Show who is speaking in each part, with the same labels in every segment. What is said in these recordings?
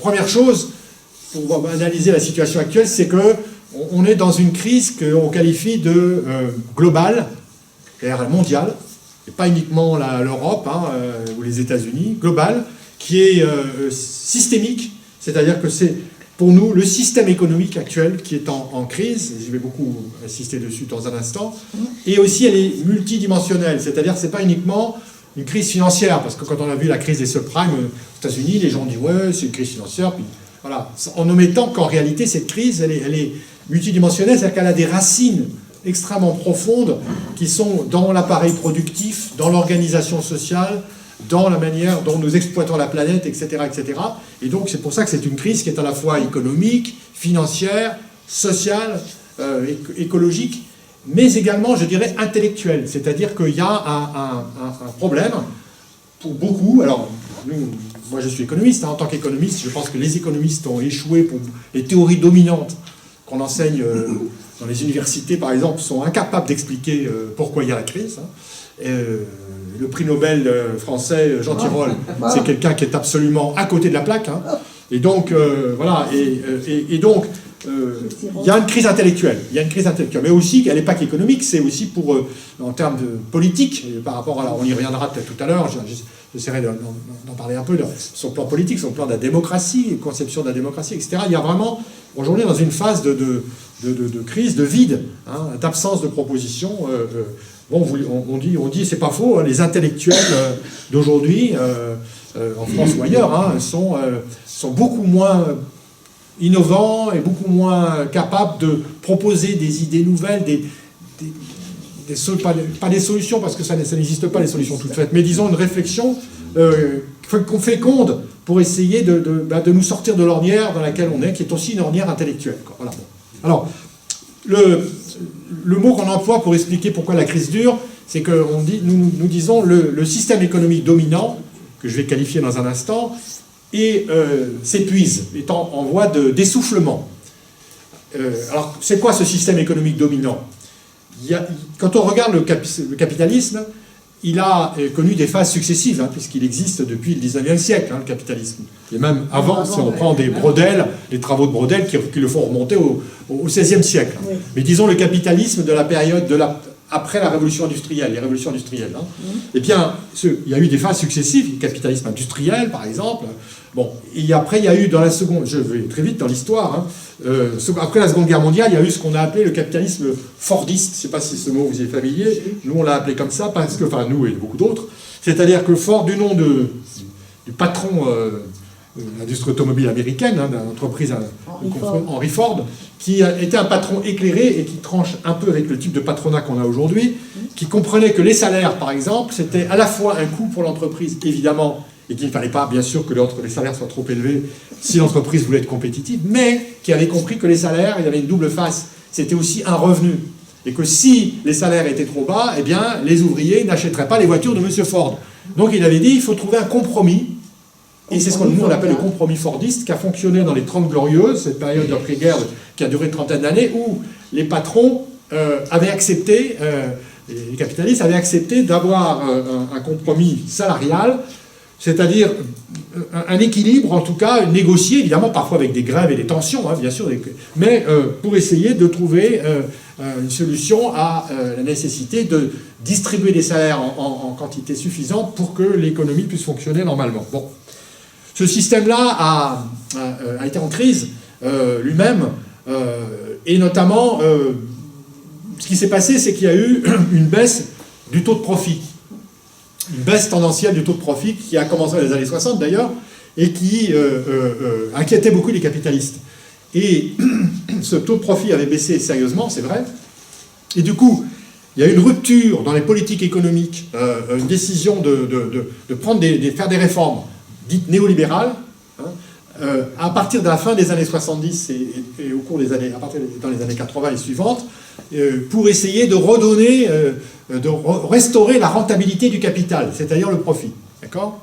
Speaker 1: première chose, pour analyser la situation actuelle, c'est qu'on est dans une crise qu'on qualifie de globale, c'est-à-dire mondiale, et pas uniquement l'Europe ou les États-Unis, globale, qui est systémique, c'est-à-dire que c'est pour nous le système économique actuel qui est en crise, et je vais beaucoup insister dessus dans un instant, et aussi elle est multidimensionnelle, c'est-à-dire que ce n'est pas uniquement une crise financière, parce que quand on a vu la crise des subprimes aux États-Unis, les gens disent ouais, c'est une crise financière, puis voilà, en omettant qu'en réalité cette crise elle est multidimensionnelle, c'est-à-dire qu'elle a des racines extrêmement profondes qui sont dans l'appareil productif, dans l'organisation sociale, dans la manière dont nous exploitons la planète, etc., etc. Et donc c'est pour ça que c'est une crise qui est à la fois économique, financière, sociale, écologique, mais également, je dirais, intellectuelle. C'est-à-dire qu'il y a un problème pour beaucoup. Alors, moi je suis économiste, en tant qu'économiste, je pense que les économistes ont échoué pour les théories dominantes qu'on enseigne dans les universités, par exemple, sont incapables d'expliquer pourquoi il y a la crise. Le prix Nobel français, Jean Tirole, c'est quelqu'un qui est absolument à côté de la plaque. Et donc, voilà. Et donc, il y a une crise intellectuelle. Il y a une crise intellectuelle. Mais aussi, elle n'est pas qu'économique, c'est aussi pour, en termes de politique, par rapport à... On y reviendra peut-être tout à l'heure, j'essaierai d'en parler un peu, sur le plan politique, sur le plan de la démocratie, conception de la démocratie, etc. Il y a vraiment, aujourd'hui, dans une phase de crise, de vide, d'absence de propositions. Bon, on dit c'est pas faux, les intellectuels d'aujourd'hui, en France ou ailleurs, sont beaucoup moins innovants et beaucoup moins capables de proposer des idées nouvelles, pas des solutions, parce que ça n'existe pas, les solutions toutes faites, mais disons une réflexion qu'on féconde pour essayer de nous sortir de l'ornière dans laquelle on est, qui est aussi une ornière intellectuelle. Voilà. Alors, le mot qu'on emploie pour expliquer pourquoi la crise dure, c'est que nous disons le système économique dominant, que je vais qualifier dans un instant, et s'épuise, étant en voie d'essoufflement. Alors, c'est quoi ce système économique dominant? Quand on regarde le capitalisme, il a connu des phases successives, puisqu'il existe depuis le 19e siècle, le capitalisme. Et même avant, si on prend des Brodel, les travaux de Brodel qui le font remonter au XVIe siècle. Oui. Mais disons le capitalisme de la période après la révolution industrielle, les révolutions industrielles. Eh bien, il y a eu des phases successives, le capitalisme industriel, par exemple. Bon, et après, il y a eu dans la seconde, je vais très vite dans l'histoire, après la Seconde Guerre mondiale, il y a eu ce qu'on a appelé le capitalisme fordiste. Je ne sais pas si ce mot vous est familier. Nous, on l'a appelé comme ça, parce que, enfin, nous et beaucoup d'autres, c'est-à-dire que Ford, du nom du patron de l'industrie automobile américaine, d'une entreprise, Henry Ford, qui était un patron éclairé et qui tranche un peu avec le type de patronat qu'on a aujourd'hui, qui comprenait que les salaires, par exemple, c'était à la fois un coût pour l'entreprise, évidemment, et qu'il ne fallait pas, bien sûr, que les salaires soient trop élevés si l'entreprise voulait être compétitive, mais qui avait compris que les salaires, il y avait une double face. C'était aussi un revenu. Et que si les salaires étaient trop bas, eh bien, les ouvriers n'achèteraient pas les voitures de M. Ford. Donc il avait dit, il faut trouver un compromis. Et c'est ce qu'on nous on appelle le compromis fordiste, qui a fonctionné dans les 30 Glorieuses, cette période d'après-guerre qui a duré une trentaine d'années, où les patrons avaient accepté, les capitalistes avaient accepté d'avoir un compromis salarial, c'est-à-dire un équilibre, en tout cas, négocié, évidemment, parfois avec des grèves et des tensions, bien sûr, mais pour essayer de trouver une solution à la nécessité de distribuer des salaires en quantité suffisante pour que l'économie puisse fonctionner normalement. Bon. Ce système-là a été en crise lui-même, et notamment, ce qui s'est passé, c'est qu'il y a eu une baisse du taux de profit. Une baisse tendancielle du taux de profit qui a commencé dans les années 60 d'ailleurs, et qui inquiétait beaucoup les capitalistes. Et ce taux de profit avait baissé sérieusement, c'est vrai, et du coup, il y a eu une rupture dans les politiques économiques, une décision de faire des réformes dites néolibérales, à partir de la fin des années 70 et au cours des années, dans les années 80 et suivantes, pour essayer de redonner, restaurer la rentabilité du capital, c'est-à-dire le profit. D'accord ?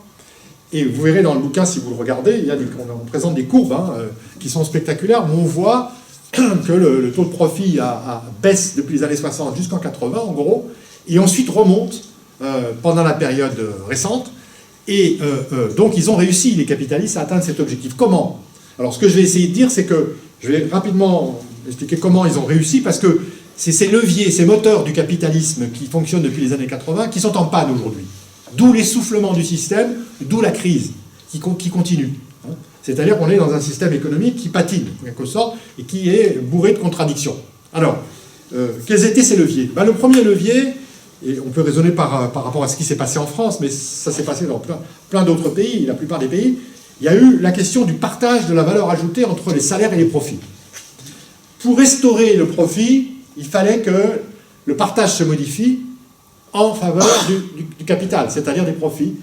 Speaker 1: Et vous verrez dans le bouquin, si vous le regardez, on présente des courbes qui sont spectaculaires, où on voit que le taux de profit baisse depuis les années 60 jusqu'en 80, en gros, et ensuite remonte pendant la période récente. Et donc ils ont réussi, les capitalistes, à atteindre cet objectif. Comment ? Alors ce que je vais essayer de dire, c'est que je vais rapidement expliquer comment ils ont réussi, parce que c'est ces leviers, ces moteurs du capitalisme qui fonctionnent depuis les années 80 qui sont en panne aujourd'hui. D'où l'essoufflement du système, d'où la crise qui continue. C'est-à-dire qu'on est dans un système économique qui patine, en quelque sorte, et qui est bourré de contradictions. Alors, quels étaient ces leviers? Le premier levier, et on peut raisonner par rapport à ce qui s'est passé en France, mais ça s'est passé dans plein d'autres pays, la plupart des pays, il y a eu la question du partage de la valeur ajoutée entre les salaires et les profits. Pour restaurer le profit, il fallait que le partage se modifie en faveur du capital, c'est-à-dire des profits,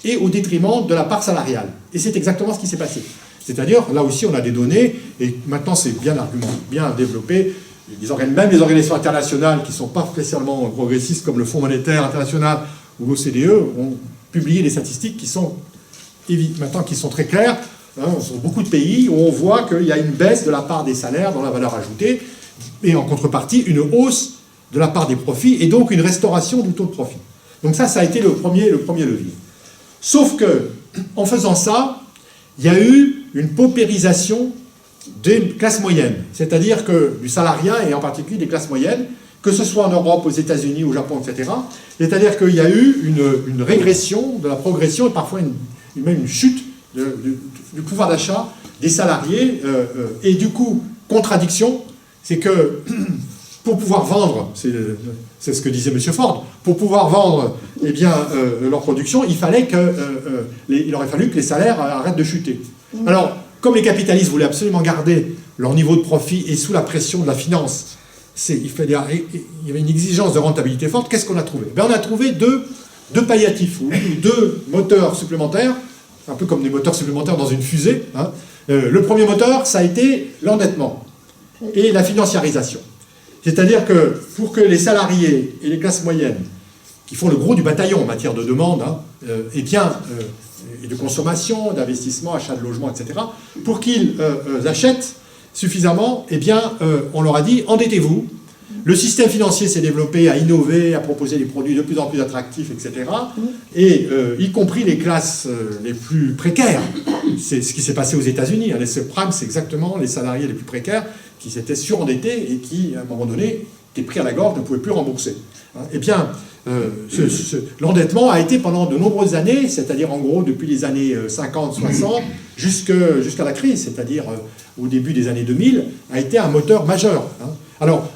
Speaker 1: et au détriment de la part salariale. Et c'est exactement ce qui s'est passé. C'est-à-dire, là aussi, on a des données, et maintenant c'est bien développé. Même les organisations internationales qui ne sont pas spécialement progressistes, comme le Fonds monétaire international ou l'OCDE, ont publié des statistiques qui sont maintenant qui sont très claires. Sur beaucoup de pays où on voit qu'il y a une baisse de la part des salaires dans la valeur ajoutée, et en contrepartie, une hausse de la part des profits, et donc une restauration du taux de profit. Donc ça a été le premier levier. Sauf que, en faisant ça, il y a eu une paupérisation des classes moyennes, c'est-à-dire que du salariat, et en particulier des classes moyennes, que ce soit en Europe, aux États-Unis, au Japon, etc. C'est-à-dire qu'il y a eu une régression de la progression, et parfois même une chute du pouvoir d'achat des salariés, et du coup, contradiction, c'est que pour pouvoir vendre, c'est ce que disait M. Ford, pour pouvoir vendre leur production, il aurait fallu que les salaires arrêtent de chuter. Alors, comme les capitalistes voulaient absolument garder leur niveau de profit et sous la pression de la finance, il y avait une exigence de rentabilité forte, qu'est-ce qu'on a trouvé? On a trouvé deux palliatifs, ou deux moteurs supplémentaires, un peu comme des moteurs supplémentaires dans une fusée. Le premier moteur, ça a été l'endettement et la financiarisation. C'est-à-dire que pour que les salariés et les classes moyennes, qui font le gros du bataillon en matière de demande, et de consommation, d'investissement, achat de logement, etc., pour qu'ils achètent suffisamment, on leur a dit, endettez-vous. Le système financier s'est développé à innover, à proposer des produits de plus en plus attractifs, etc., et y compris les classes les plus précaires. C'est ce qui s'est passé aux États-Unis. Les subprimes, c'est exactement les salariés les plus précaires qui s'étaient surendettés et qui, à un moment donné, étaient pris à la gorge, ne pouvaient plus rembourser. L'endettement a été pendant de nombreuses années, c'est-à-dire en gros depuis les années 50, 60, jusqu'à la crise, c'est-à-dire au début des années 2000, a été un moteur majeur. Alors,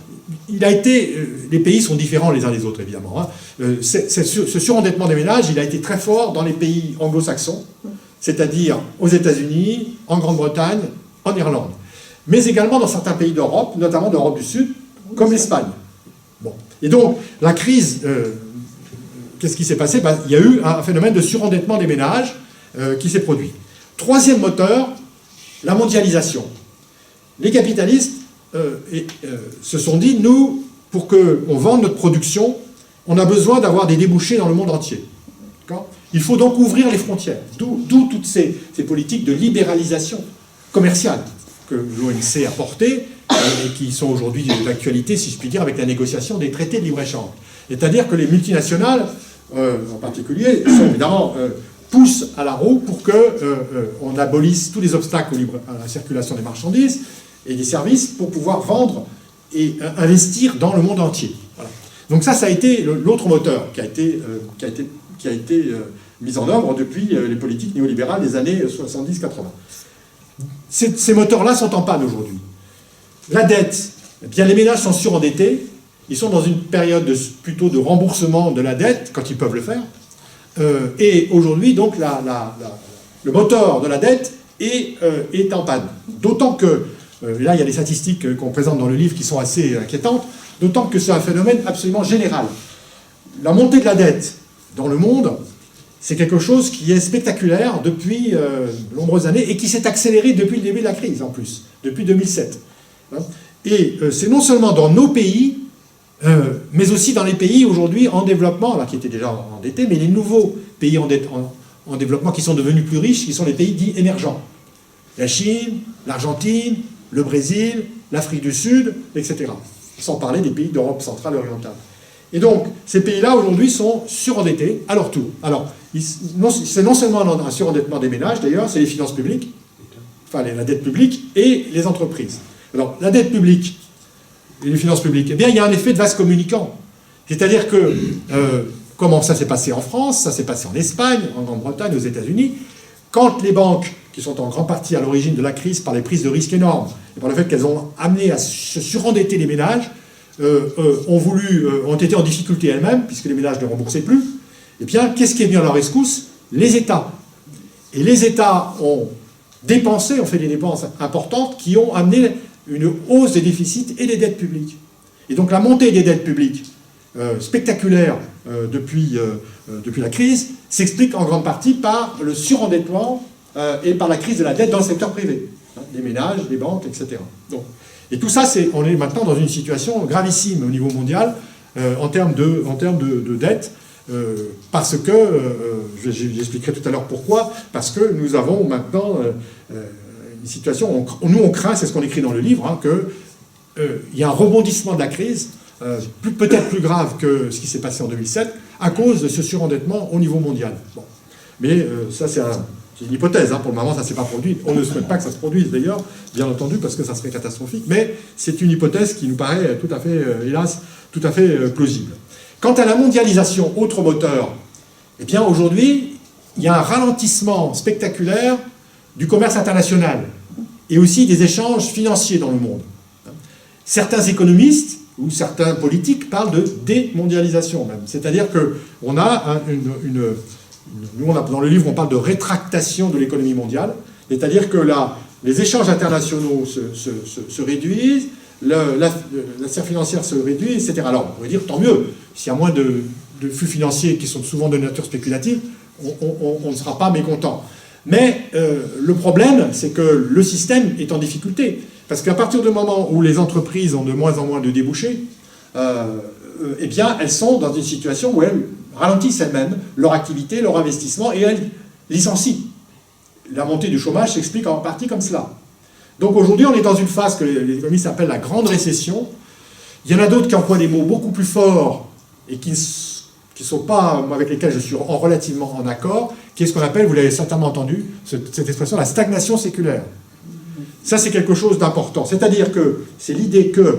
Speaker 1: les pays sont différents les uns des autres, évidemment. Ce surendettement des ménages, il a été très fort dans les pays anglo-saxons, c'est-à-dire aux États-Unis, en Grande-Bretagne, en Irlande, mais également dans certains pays d'Europe, notamment d'Europe du Sud, comme l'Espagne. Et donc, la crise, qu'est-ce qui s'est passé? Il y a eu un phénomène de surendettement des ménages qui s'est produit. Troisième moteur, la mondialisation. Les capitalistes se sont dit, nous, pour qu'on vende notre production, on a besoin d'avoir des débouchés dans le monde entier. Il faut donc ouvrir les frontières. D'où toutes ces politiques de libéralisation commerciale que l'OMC a portées, et qui sont aujourd'hui d'actualité, si je puis dire, avec la négociation des traités de libre-échange. C'est-à-dire que les multinationales, en particulier, évidemment, poussent à la roue pour qu'on abolisse tous les obstacles à la circulation des marchandises et des services pour pouvoir vendre et investir dans le monde entier. Voilà. Donc ça a été l'autre moteur qui a été mis en œuvre depuis les politiques néolibérales des années 70-80. Ces moteurs-là sont en panne aujourd'hui. La dette, les ménages sont surendettés, ils sont dans une période plutôt de remboursement de la dette, quand ils peuvent le faire, et aujourd'hui, donc, le moteur de la dette est en panne. D'autant que, là, il y a des statistiques qu'on présente dans le livre qui sont assez inquiétantes, d'autant que c'est un phénomène absolument général. La montée de la dette dans le monde, c'est quelque chose qui est spectaculaire depuis de nombreuses années et qui s'est accéléré depuis le début de la crise, en plus, depuis 2007. Et c'est non seulement dans nos pays, mais aussi dans les pays aujourd'hui en développement, qui étaient déjà endettés, mais les nouveaux pays en développement qui sont devenus plus riches, qui sont les pays dits émergents. La Chine, l'Argentine, le Brésil, l'Afrique du Sud, etc. Sans parler des pays d'Europe centrale et orientale. Et donc, ces pays-là, aujourd'hui, sont surendettés à leur tour. Alors, c'est non seulement un surendettement des ménages, d'ailleurs, c'est les finances publiques. enfin la dette publique et les entreprises. Alors, la dette publique et les finances publiques, eh bien, il y a un effet de vase communicant. C'est-à-dire que, comment ça s'est passé en France, ça s'est passé en Espagne, en Grande-Bretagne, aux États-Unis, quand les banques, qui sont en grande partie à l'origine de la crise par les prises de risques énormes, et par le fait qu'elles ont amené à se surendetter les ménages, ont été en difficulté elles-mêmes, puisque les ménages ne remboursaient plus, eh bien, qu'est-ce qui est venu à leur rescousse? Les États. Et les États ont dépensé, ont fait des dépenses importantes qui ont amené une hausse des déficits et des dettes publiques. Et donc la montée des dettes publiques spectaculaire depuis la crise s'explique en grande partie par le surendettement et par la crise de la dette dans le secteur privé. Les ménages, les banques, etc. Donc, et tout ça, on est maintenant dans une situation gravissime au niveau mondial en termes de dette, parce que, j'expliquerai tout à l'heure pourquoi, parce que nous avons maintenant une situation, nous on craint, c'est ce qu'on écrit dans le livre, hein, qu'il y a un rebondissement de la crise, peut-être plus grave que ce qui s'est passé en 2007, à cause de ce surendettement au niveau mondial. Bon. Mais ça, c'est une hypothèse, hein. Pour le moment, ça ne s'est pas produit. On ne souhaite pas que ça se produise, d'ailleurs, bien entendu, parce que ça serait catastrophique. Mais c'est une hypothèse qui nous paraît tout à fait, hélas, tout à fait plausible. Quant à la mondialisation, autre moteur, eh bien, aujourd'hui, il y a un ralentissement spectaculaire du commerce international et aussi des échanges financiers dans le monde. Certains économistes ou certains politiques parlent de démondialisation même. C'est-à-dire qu'on a nous, dans le livre, on parle de rétractation de l'économie mondiale, c'est-à-dire que les échanges internationaux se réduisent, la sphère financière se réduit, etc. Alors, on pourrait dire, tant mieux, s'il y a moins de flux financiers qui sont souvent de nature spéculative, on ne sera pas mécontent. Mais le problème, c'est que le système est en difficulté. Parce qu'à partir du moment où les entreprises ont de moins en moins de débouchés, eh bien, elles sont dans une situation où elles ralentissent elles-mêmes leur activité, leur investissement, et elles licencient. La montée du chômage s'explique en partie comme cela. Donc aujourd'hui, on est dans une phase que les économistes appellent la grande récession. Il y en a d'autres qui emploient des mots beaucoup plus forts et qui ne sont pas, avec lesquels je suis relativement en accord, qui est ce qu'on appelle, vous l'avez certainement entendu, cette expression, la stagnation séculaire. Ça, c'est quelque chose d'important. C'est-à-dire que c'est l'idée que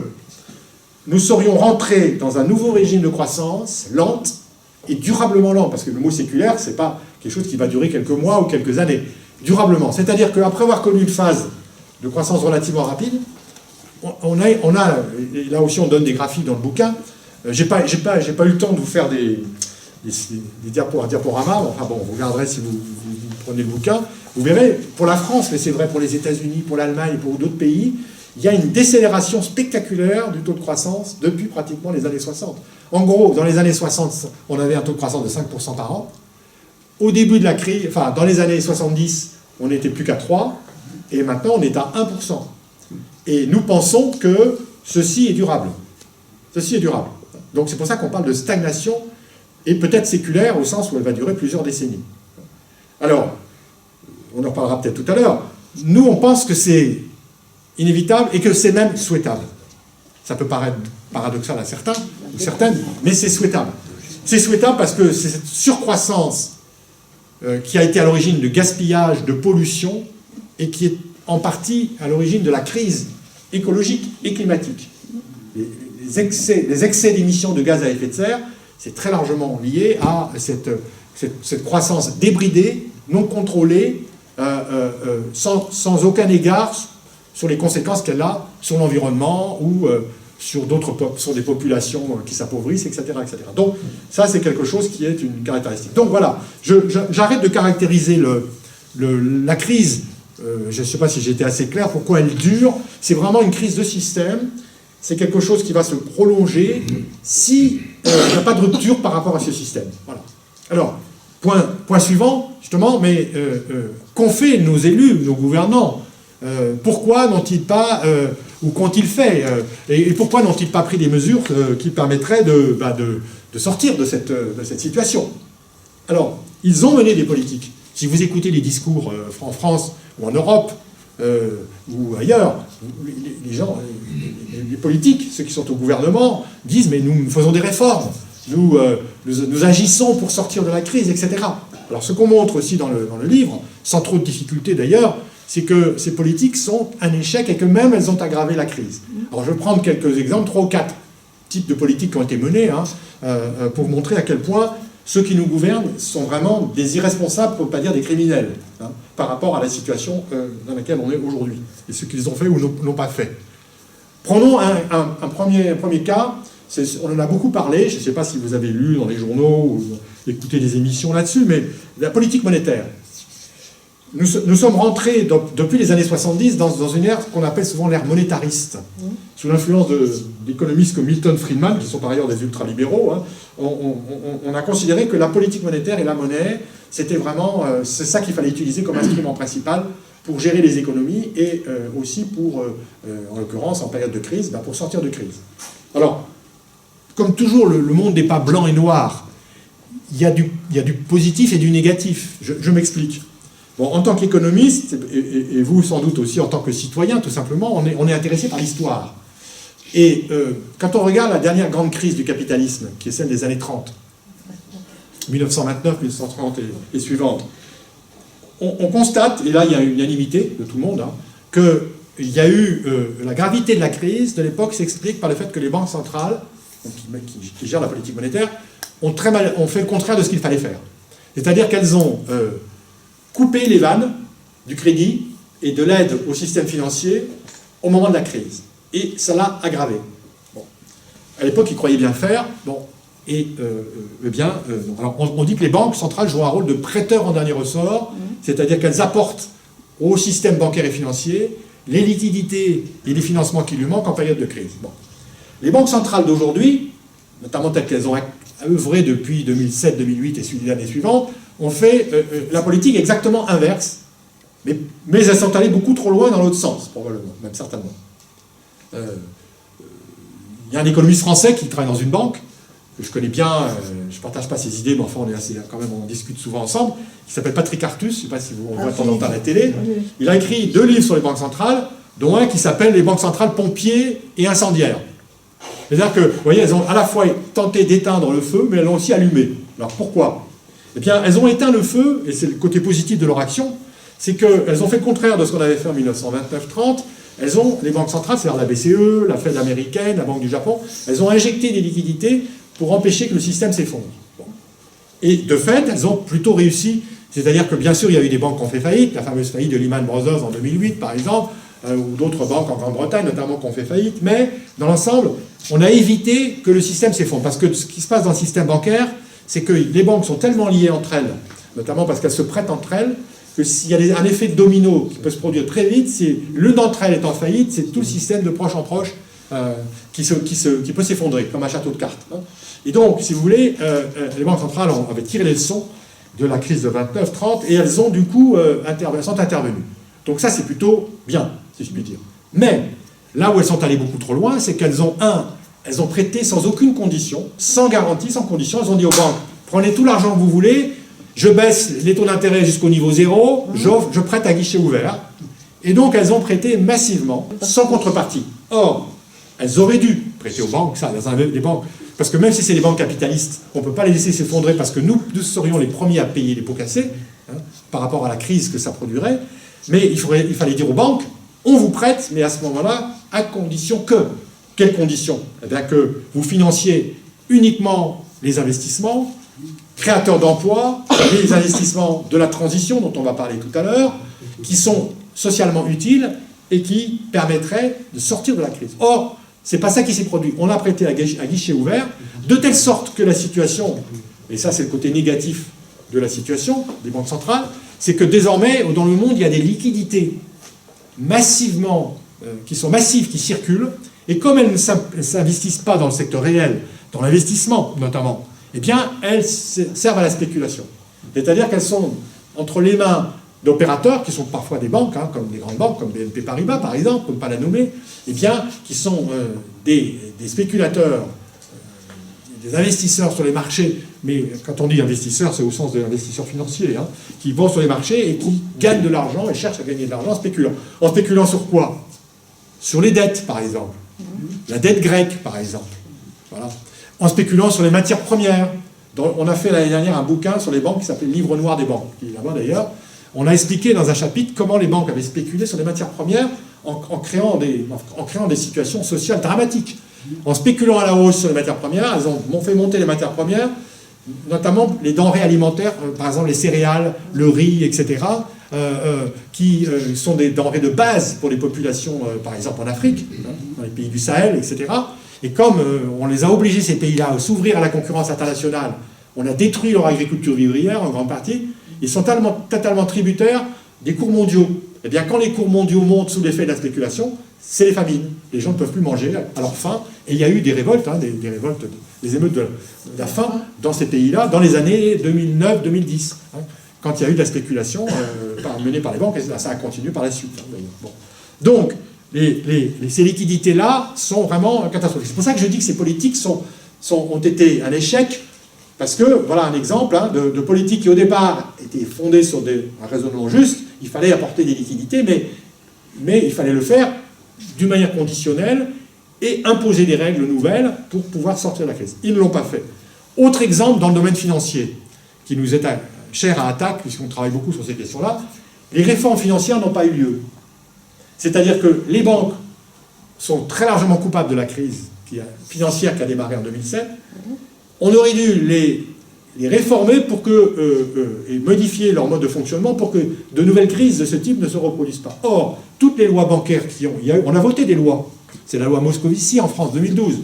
Speaker 1: nous serions rentrés dans un nouveau régime de croissance lente et durablement lent, parce que le mot séculaire, c'est pas quelque chose qui va durer quelques mois ou quelques années. Durablement. C'est-à-dire qu'après avoir connu une phase de croissance relativement rapide, on a, et là aussi on donne des graphiques dans le bouquin, j'ai pas eu le temps de vous faire des diaporamas, enfin bon, vous regarderez si vous prenez le bouquin, vous verrez, pour la France, mais c'est vrai pour les États-Unis, pour l'Allemagne et pour d'autres pays, il y a une décélération spectaculaire du taux de croissance depuis pratiquement les années 60. En gros, dans les années 60, on avait un taux de croissance de 5% par an. Au début de la crise, enfin, dans les années 70, on n'était plus qu'à 3%, et maintenant on est à 1%. Et nous pensons que ceci est durable. Ceci est durable. Donc c'est pour ça qu'on parle de stagnation, et peut-être séculaire, au sens où elle va durer plusieurs décennies. Alors, on en reparlera peut-être tout à l'heure, nous on pense que c'est inévitable et que c'est même souhaitable. Ça peut paraître paradoxal à certains, ou certaines, mais c'est souhaitable. C'est souhaitable parce que c'est cette surcroissance qui a été à l'origine de gaspillage, de pollution, et qui est en partie à l'origine de la crise écologique et climatique. Les excès d'émissions de gaz à effet de serre, c'est très largement lié à cette croissance débridée, non contrôlée, sans aucun égard sur les conséquences qu'elle a sur l'environnement ou sur des populations qui s'appauvrissent, etc., etc. Donc ça, c'est quelque chose qui est une caractéristique. Donc voilà, j'arrête de caractériser la crise, je ne sais pas si j'ai été assez clair, pourquoi elle dure. C'est vraiment une crise de système, c'est quelque chose qui va se prolonger si il n'y a pas de rupture par rapport à ce système. Voilà. Alors, point suivant, justement, mais qu'ont fait nos élus, nos gouvernants? Pourquoi n'ont-ils pas, ou qu'ont-ils fait, et pourquoi n'ont-ils pas pris des mesures qui permettraient de sortir de cette situation? Alors, ils ont mené des politiques. Si vous écoutez les discours en France ou en Europe, ou ailleurs, les politiques, ceux qui sont au gouvernement, disent « mais nous faisons des réformes, nous agissons pour sortir de la crise, etc. » Alors ce qu'on montre aussi dans le livre, sans trop de difficulté d'ailleurs, c'est que ces politiques sont un échec et que même elles ont aggravé la crise. Alors je vais prendre quelques exemples, 3 ou 4 types de politiques qui ont été menées, pour vous montrer à quel point ceux qui nous gouvernent sont vraiment des irresponsables, pour ne pas dire des criminels, par rapport à la situation dans laquelle on est aujourd'hui, et ce qu'ils ont fait ou n'ont pas fait. Prenons un premier cas, on en a beaucoup parlé, je ne sais pas si vous avez lu dans les journaux ou écouté des émissions là-dessus, mais la politique monétaire. Nous sommes rentrés, depuis les années 70, dans une ère qu'on appelle souvent l'ère monétariste. Sous l'influence d'économistes comme Milton Friedman, qui sont par ailleurs des ultralibéraux, on a considéré que la politique monétaire et la monnaie, c'était vraiment, c'est ça qu'il fallait utiliser comme instrument principal pour gérer les économies et aussi pour, en l'occurrence, en période de crise, pour sortir de crise. Alors, comme toujours, le monde n'est pas blanc et noir. Il y a du positif et du négatif. Je m'explique. Bon, en tant qu'économiste, et vous sans doute aussi en tant que citoyen, tout simplement, on est intéressé par l'histoire. Et quand on regarde la dernière grande crise du capitalisme, qui est celle des années 30, 1929, 1930 et suivantes, on constate, et là il y a une unanimité de tout le monde, qu'il y a eu la gravité de la crise de l'époque s'explique par le fait que les banques centrales, qui gèrent la politique monétaire, ont fait le contraire de ce qu'il fallait faire. C'est-à-dire qu'elles ont coupé les vannes du crédit et de l'aide au système financier au moment de la crise. Et ça l'a aggravé. Bon. À l'époque, ils croyaient bien faire. Bon. Et alors on dit que les banques centrales jouent un rôle de prêteur en dernier ressort, c'est-à-dire qu'elles apportent au système bancaire et financier les liquidités et les financements qui lui manquent en période de crise. Bon. Les banques centrales d'aujourd'hui, notamment telles qu'elles ont œuvré depuis 2007, 2008 et les années suivantes, ont fait la politique exactement inverse, mais elles sont allées beaucoup trop loin dans l'autre sens, probablement, même certainement. Il y a un économiste français qui travaille dans une banque, que je connais bien, je ne partage pas ses idées, mais enfin quand même, on discute souvent ensemble, qui s'appelle Patrick Artus, je ne sais pas si on voit de temps en temps à la télé. Il a écrit 2 livres sur les banques centrales, dont un qui s'appelle « Les banques centrales pompiers et incendiaires ». C'est-à-dire que, vous voyez, elles ont à la fois tenté d'éteindre le feu, mais elles l'ont aussi allumé. Alors pourquoi ? Eh bien, elles ont éteint le feu, et c'est le côté positif de leur action, c'est qu'elles ont fait le contraire de ce qu'on avait fait en 1929-30. Les banques centrales, c'est-à-dire la BCE, la Fed américaine, la Banque du Japon, elles ont injecté des liquidités pour empêcher que le système s'effondre. Bon. Et de fait, elles ont plutôt réussi. C'est-à-dire que, bien sûr, il y a eu des banques qui ont fait faillite, la fameuse faillite de Lehman Brothers en 2008, par exemple, ou d'autres banques en Grande-Bretagne, notamment, qui ont fait faillite. Mais, dans l'ensemble, on a évité que le système s'effondre. Parce que ce qui se passe dans le système bancaire, c'est que les banques sont tellement liées entre elles, notamment parce qu'elles se prêtent entre elles, que s'il y a un effet de domino qui peut se produire très vite, si l'une d'entre elles est en faillite, c'est tout le système de proche en proche qui peut s'effondrer, comme un château de cartes. Et donc, si vous voulez, les banques centrales avaient tiré les leçons de la crise de 29-30 et elles ont du coup sont intervenues. Donc ça, c'est plutôt bien, si je puis dire. Mais là où elles sont allées beaucoup trop loin, c'est qu'elles ont prêté sans aucune condition, sans garantie, sans condition. Elles ont dit aux banques, prenez tout l'argent que vous voulez, je baisse les taux d'intérêt jusqu'au niveau 0, je prête à guichet ouvert. Et donc elles ont prêté massivement, sans contrepartie. Or, elles auraient dû prêter aux banques, les banques, parce que même si c'est des banques capitalistes, on ne peut pas les laisser s'effondrer parce que nous serions les premiers à payer les pots cassés, par rapport à la crise que ça produirait. Mais il fallait dire aux banques, on vous prête, mais à ce moment-là, à condition que. Quelles conditions ? Eh bien que vous financiez uniquement les investissements, créateurs d'emplois, les investissements de la transition dont on va parler tout à l'heure, qui sont socialement utiles et qui permettraient de sortir de la crise. Or, c'est pas ça qui s'est produit. On a prêté à guichet ouvert, de telle sorte que la situation, et ça c'est le côté négatif de la situation des banques centrales, c'est que désormais, dans le monde, il y a des liquidités massivement, qui sont massives, qui circulent, et comme elles ne s'investissent pas dans le secteur réel, dans l'investissement notamment, eh bien, elles servent à la spéculation. C'est-à-dire qu'elles sont entre les mains d'opérateurs, qui sont parfois des banques, comme des grandes banques, comme BNP Paribas par exemple, pour ne pas la nommer, eh bien, qui sont des spéculateurs, des investisseurs sur les marchés, mais quand on dit investisseurs, c'est au sens de l'investisseur financier, qui vont sur les marchés et qui gagnent de l'argent et cherchent à gagner de l'argent en spéculant. En spéculant sur quoi ? Sur les dettes, par exemple. La dette grecque, par exemple. Voilà. En spéculant sur les matières premières. On a fait l'année dernière un bouquin sur les banques qui s'appelait « Livre noir des banques », qui est là-bas d'ailleurs. on a expliqué dans un chapitre comment les banques avaient spéculé sur les matières premières en créant des situations sociales dramatiques. En spéculant à la hausse sur les matières premières, elles ont fait monter les matières premières, notamment les denrées alimentaires, par exemple les céréales, le riz, etc., qui sont des denrées de base pour les populations, par exemple en Afrique, dans les pays du Sahel, etc. Et comme on les a obligés, ces pays-là, à s'ouvrir à la concurrence internationale, on a détruit leur agriculture vivrière en grande partie, ils sont totalement tributaires des cours mondiaux. Eh bien, quand les cours mondiaux montent sous l'effet de la spéculation, c'est les famines. Les gens ne peuvent plus manger à leur faim. Et il y a eu des révoltes, des révoltes, des émeutes de la faim dans ces pays-là, dans les années 2009-2010, quand il y a eu de la spéculation menée par les banques, et ça a continué par la suite. Bon. Donc, ces liquidités-là sont vraiment catastrophiques. C'est pour ça que je dis que ces politiques ont été un échec, parce que, voilà un exemple de politique qui, au départ, était fondée sur un raisonnement juste. Il fallait apporter des liquidités, mais il fallait le faire d'une manière conditionnelle et imposer des règles nouvelles pour pouvoir sortir de la crise. Ils ne l'ont pas fait. Autre exemple dans le domaine financier, qui nous est cher à Attaque, puisqu'on travaille beaucoup sur ces questions-là, les réformes financières n'ont pas eu lieu. C'est-à-dire que les banques sont très largement coupables de la crise financière qui a démarré en 2007. On aurait dû les réformer pour et modifier leur mode de fonctionnement pour que de nouvelles crises de ce type ne se reproduisent pas. Or, toutes les lois bancaires on a voté des lois. C'est la loi Moscovici en France, 2012.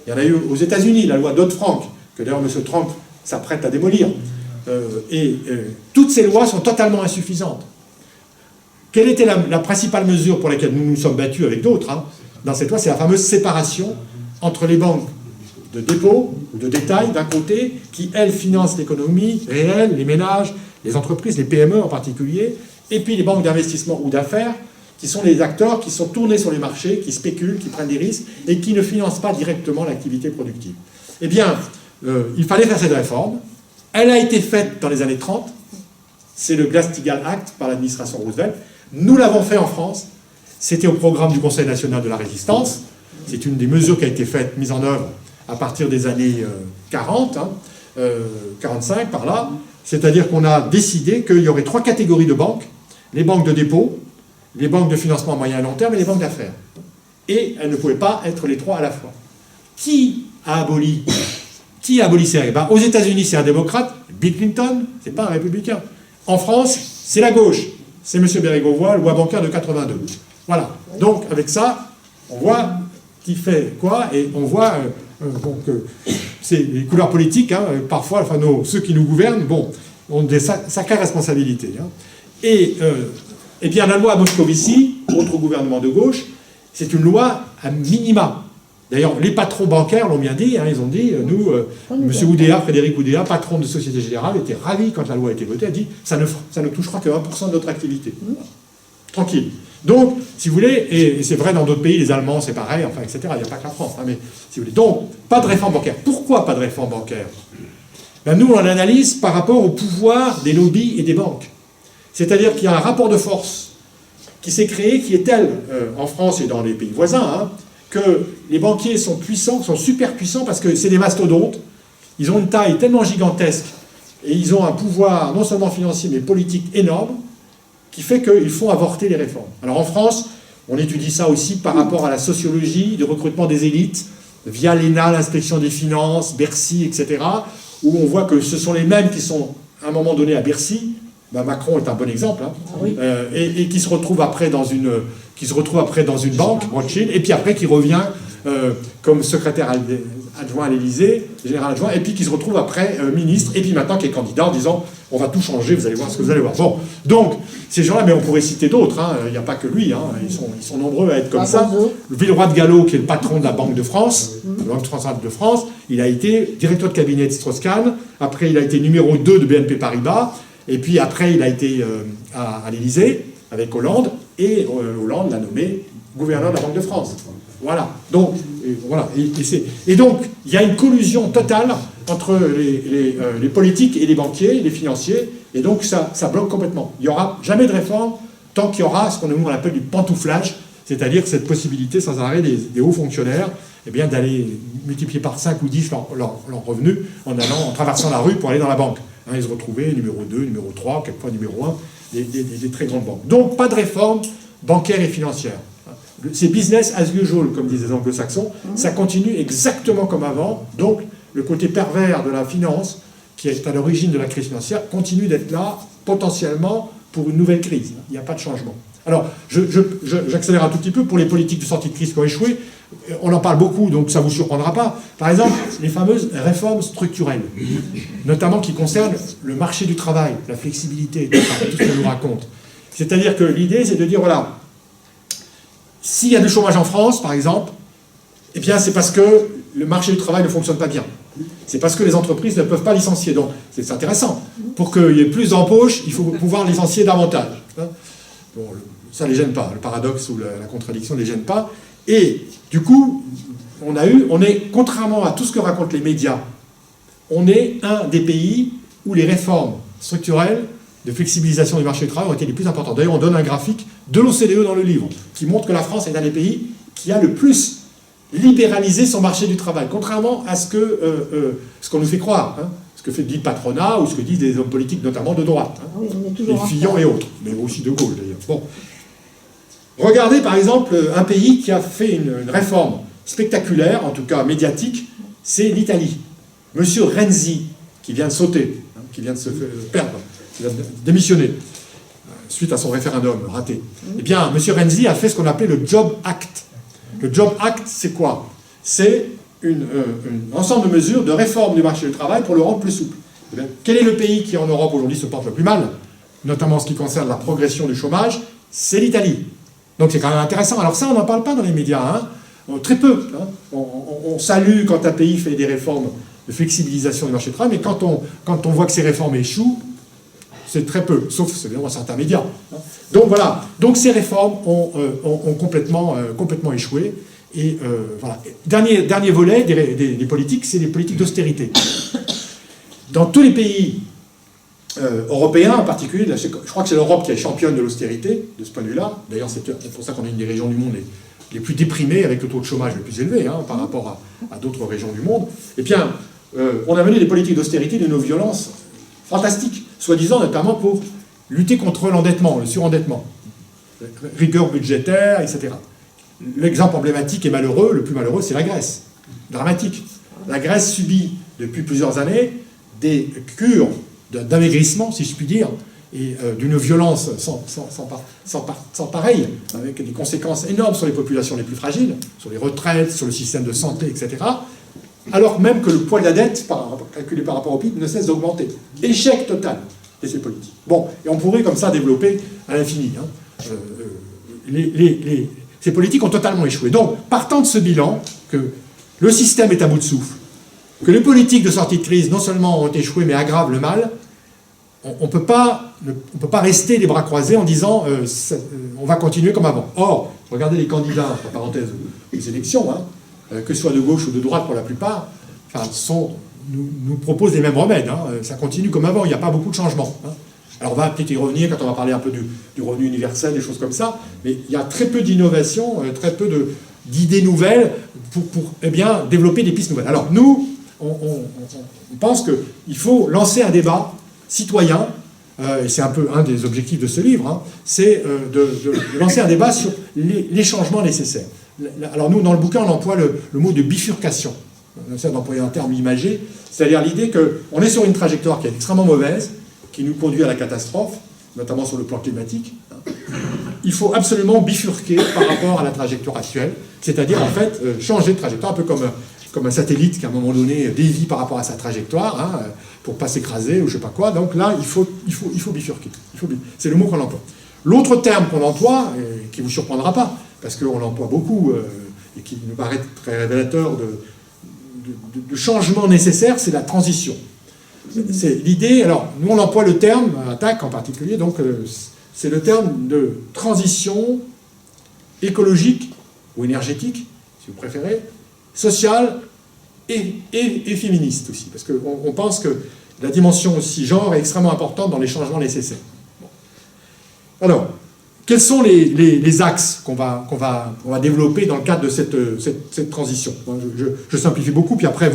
Speaker 1: Il y en a eu aux États-Unis, la loi Dodd-Frank, que d'ailleurs M. Trump s'apprête à démolir. Toutes ces lois sont totalement insuffisantes. Quelle était la principale mesure pour laquelle nous nous sommes battus avec d'autres dans cette loi? C'est la fameuse séparation entre les banques de dépôt ou de détail d'un côté, qui, elles, financent l'économie réelle, les ménages, les entreprises, les PME en particulier, et puis les banques d'investissement ou d'affaires, qui sont les acteurs qui sont tournés sur les marchés, qui spéculent, qui prennent des risques, et qui ne financent pas directement l'activité productive. Eh bien, il fallait faire cette réforme. Elle a été faite dans les années 30. C'est le Glass-Steagall Act par l'administration Roosevelt. Nous l'avons fait en France. C'était au programme du Conseil national de la résistance. C'est une des mesures qui a été faite, mise en œuvre à partir des années 40, 45 par là. C'est-à-dire qu'on a décidé qu'il y aurait 3 catégories de banques. Les banques de dépôt, les banques de financement à moyen et long terme et les banques d'affaires. Et elles ne pouvaient pas être les 3 à la fois. Qui a aboli ces règles? Aux États-Unis, c'est un démocrate, Bill Clinton, c'est pas un républicain. En France, c'est la gauche. C'est M. Bérégovoy, loi bancaire de 82. Voilà. Donc, avec ça, on voit qui fait quoi, et on voit c'est les couleurs politiques, parfois, ceux qui nous gouvernent, ont des sacrées responsabilités. Et bien, la loi Moscovici, autre gouvernement de gauche, c'est une loi à minima. D'ailleurs, les patrons bancaires l'ont bien dit, ils ont dit, nous, M. Oudéa, Frédéric Oudéa, patron de Société Générale, était ravi quand la loi a été votée, a dit, ça ne touchera que 1% de notre activité. Tranquille. Donc, si vous voulez, et c'est vrai dans d'autres pays, les Allemands, c'est pareil, etc., il n'y a pas que la France, mais si vous voulez. Donc, pas de réforme bancaire. Pourquoi pas de réforme bancaire? Nous, on l'analyse par rapport au pouvoir des lobbies et des banques. C'est-à-dire qu'il y a un rapport de force qui s'est créé, qui est tel, en France et dans les pays voisins, que les banquiers sont puissants, sont super puissants, parce que c'est des mastodontes, ils ont une taille tellement gigantesque, et ils ont un pouvoir non seulement financier, mais politique énorme, qui fait qu'ils font avorter les réformes. Alors en France, on étudie ça aussi par rapport à la sociologie du recrutement des élites, via l'ENA, l'inspection des finances, Bercy, etc., où on voit que ce sont les mêmes qui sont, à un moment donné, à Bercy. Macron est un bon exemple, et qui se retrouve après dans une banque, Rothschild, et puis après qui revient comme secrétaire adjoint à l'Élysée, général adjoint, et puis qui se retrouve après ministre, et puis maintenant qui est candidat en disant on va tout changer, vous allez voir ce que vous allez voir. Bon, donc ces gens-là, mais on pourrait citer d'autres, il n'y a pas que lui, ils sont nombreux à être comme ça. Villeroy de Galhau, qui est le patron de la Banque de France, la Banque centrale de France, il a été directeur de cabinet de Strauss-Kahn, après il a été numéro 2 de BNP Paribas, et puis après il a été à l'Élysée avec Hollande, et Hollande l'a nommé gouverneur de la Banque de France. Voilà. Donc, et donc, il y a une collusion totale entre les politiques et les banquiers, les financiers, et donc ça bloque complètement. Il n'y aura jamais de réforme tant qu'il y aura ce qu'on appelle du pantouflage, c'est-à-dire cette possibilité sans arrêt des hauts fonctionnaires d'aller multiplier par 5 ou 10 leurs revenus en traversant la rue pour aller dans la banque. Ils se retrouvaient numéro 2, numéro 3, quelquefois numéro 1, des très grandes banques. Donc pas de réforme bancaire et financière. C'est business as usual, comme disent les anglo-saxons. Ça continue exactement comme avant. Donc le côté pervers de la finance, qui est à l'origine de la crise financière, continue d'être là, potentiellement, pour une nouvelle crise. Il n'y a pas de changement. Alors, j'accélère un tout petit peu pour les politiques de sortie de crise qui ont échoué. On en parle beaucoup, donc ça ne vous surprendra pas. Par exemple, les fameuses réformes structurelles, notamment qui concernent le marché du travail, la flexibilité, tout ce qu'on nous raconte. C'est-à-dire que l'idée, c'est de dire, voilà, s'il y a du chômage en France, par exemple, eh bien, c'est parce que le marché du travail ne fonctionne pas bien. C'est parce que les entreprises ne peuvent pas licencier. Donc, c'est intéressant. Pour qu'il y ait plus d'embauches, il faut pouvoir licencier davantage. Bon, ça ne les gêne pas. Le paradoxe ou la contradiction ne les gêne pas. Et, du coup, on est, contrairement à tout ce que racontent les médias, on est un des pays où les réformes structurelles de flexibilisation du marché du travail ont été les plus importantes. D'ailleurs, on donne un graphique de l'OCDE dans le livre, qui montre que la France est un des pays qui a le plus libéraliser son marché du travail, contrairement à ce qu'on nous fait croire, hein, ce que dit le patronat ou ce que disent des hommes politiques, notamment de droite, hein,
Speaker 2: oui,
Speaker 1: les Fillon et autres, mais aussi De Gaulle d'ailleurs. Bon. Regardez par exemple un pays qui a fait une réforme spectaculaire, en tout cas médiatique, c'est l'Italie. Monsieur Renzi, qui vient de sauter, hein, qui vient de se perdre, qui vient de démissionner, suite à son référendum raté. Eh bien, monsieur Renzi a fait ce qu'on appelait le Job Act. Le Job Act, c'est quoi? C'est un ensemble de mesures de réforme du marché du travail pour le rendre plus souple. Quel est le pays qui, en Europe, aujourd'hui, se porte le plus mal, notamment en ce qui concerne la progression du chômage? C'est l'Italie. Donc c'est quand même intéressant. Alors ça, on n'en parle pas dans les médias, hein. Très peu. Hein. On salue quand un pays fait des réformes de flexibilisation du marché du travail, mais quand on voit que ces réformes échouent, c'est très peu, sauf dans certains médias. Donc voilà, donc ces réformes ont complètement échoué. Et voilà. Dernier volet des politiques, c'est les politiques d'austérité. Dans tous les pays européens en particulier, je crois que c'est l'Europe qui est championne de l'austérité, de ce point de vue-là. D'ailleurs, c'est pour ça qu'on est une des régions du monde les plus déprimées, avec le taux de chômage le plus élevé, hein, par rapport à d'autres régions du monde. Eh bien, on a mené des politiques d'austérité d'une violence fantastique, soi-disant notamment pour lutter contre l'endettement, le surendettement, rigueur budgétaire, etc. L'exemple emblématique et malheureux, le plus malheureux, c'est la Grèce. Dramatique. La Grèce subit depuis plusieurs années des cures d'amaigrissement, si je puis dire, et d'une violence sans pareil, avec des conséquences énormes sur les populations les plus fragiles, sur les retraites, sur le système de santé, etc., alors même que le poids de la dette, calculé par rapport au PIB, ne cesse d'augmenter. Échec total de ces politiques. Bon, et on pourrait comme ça développer à l'infini. Hein. Ces politiques ont totalement échoué. Donc, partant de ce bilan, que le système est à bout de souffle, que les politiques de sortie de crise non seulement ont échoué, mais aggravent le mal, on ne peut pas rester les bras croisés en disant on va continuer comme avant. Or, regardez les candidats, entre parenthèses, aux élections, hein, que ce soit de gauche ou de droite pour la plupart, enfin, nous proposent les mêmes remèdes. Hein. Ça continue comme avant, il n'y a pas beaucoup de changements. Hein. Alors on va peut-être y revenir quand on va parler un peu du revenu universel, des choses comme ça, mais il y a très peu d'innovation, très peu d'idées nouvelles pour eh bien, développer des pistes nouvelles. Alors nous, on pense qu'il faut lancer un débat citoyen, et c'est un peu un des objectifs de ce livre, hein, c'est de lancer un débat sur les changements nécessaires. Alors nous, dans le bouquin, on emploie le mot de bifurcation. On essaie d'employer un terme imagé, c'est-à-dire l'idée qu'on est sur une trajectoire qui est extrêmement mauvaise, qui nous conduit à la catastrophe, notamment sur le plan climatique. Il faut absolument bifurquer par rapport à la trajectoire actuelle, c'est-à-dire en fait changer de trajectoire, un peu comme un satellite qui à un moment donné dévie par rapport à sa trajectoire, hein, pour ne pas s'écraser ou je ne sais pas quoi. Donc là, il faut bifurquer. C'est le mot qu'on emploie. L'autre terme qu'on emploie, et qui ne vous surprendra pas, parce qu'on l'emploie beaucoup, et qui nous paraît très révélateur de changement nécessaire, c'est la transition. C'est l'idée, alors nous on emploie le terme, attaque en particulier, donc c'est le terme de transition écologique ou énergétique, si vous préférez, sociale et féministe aussi, parce qu'on pense que la dimension aussi genre est extrêmement importante dans les changements nécessaires. Bon. Alors, quels sont les axes qu'on va développer dans le cadre de cette transition? Je simplifie beaucoup, puis après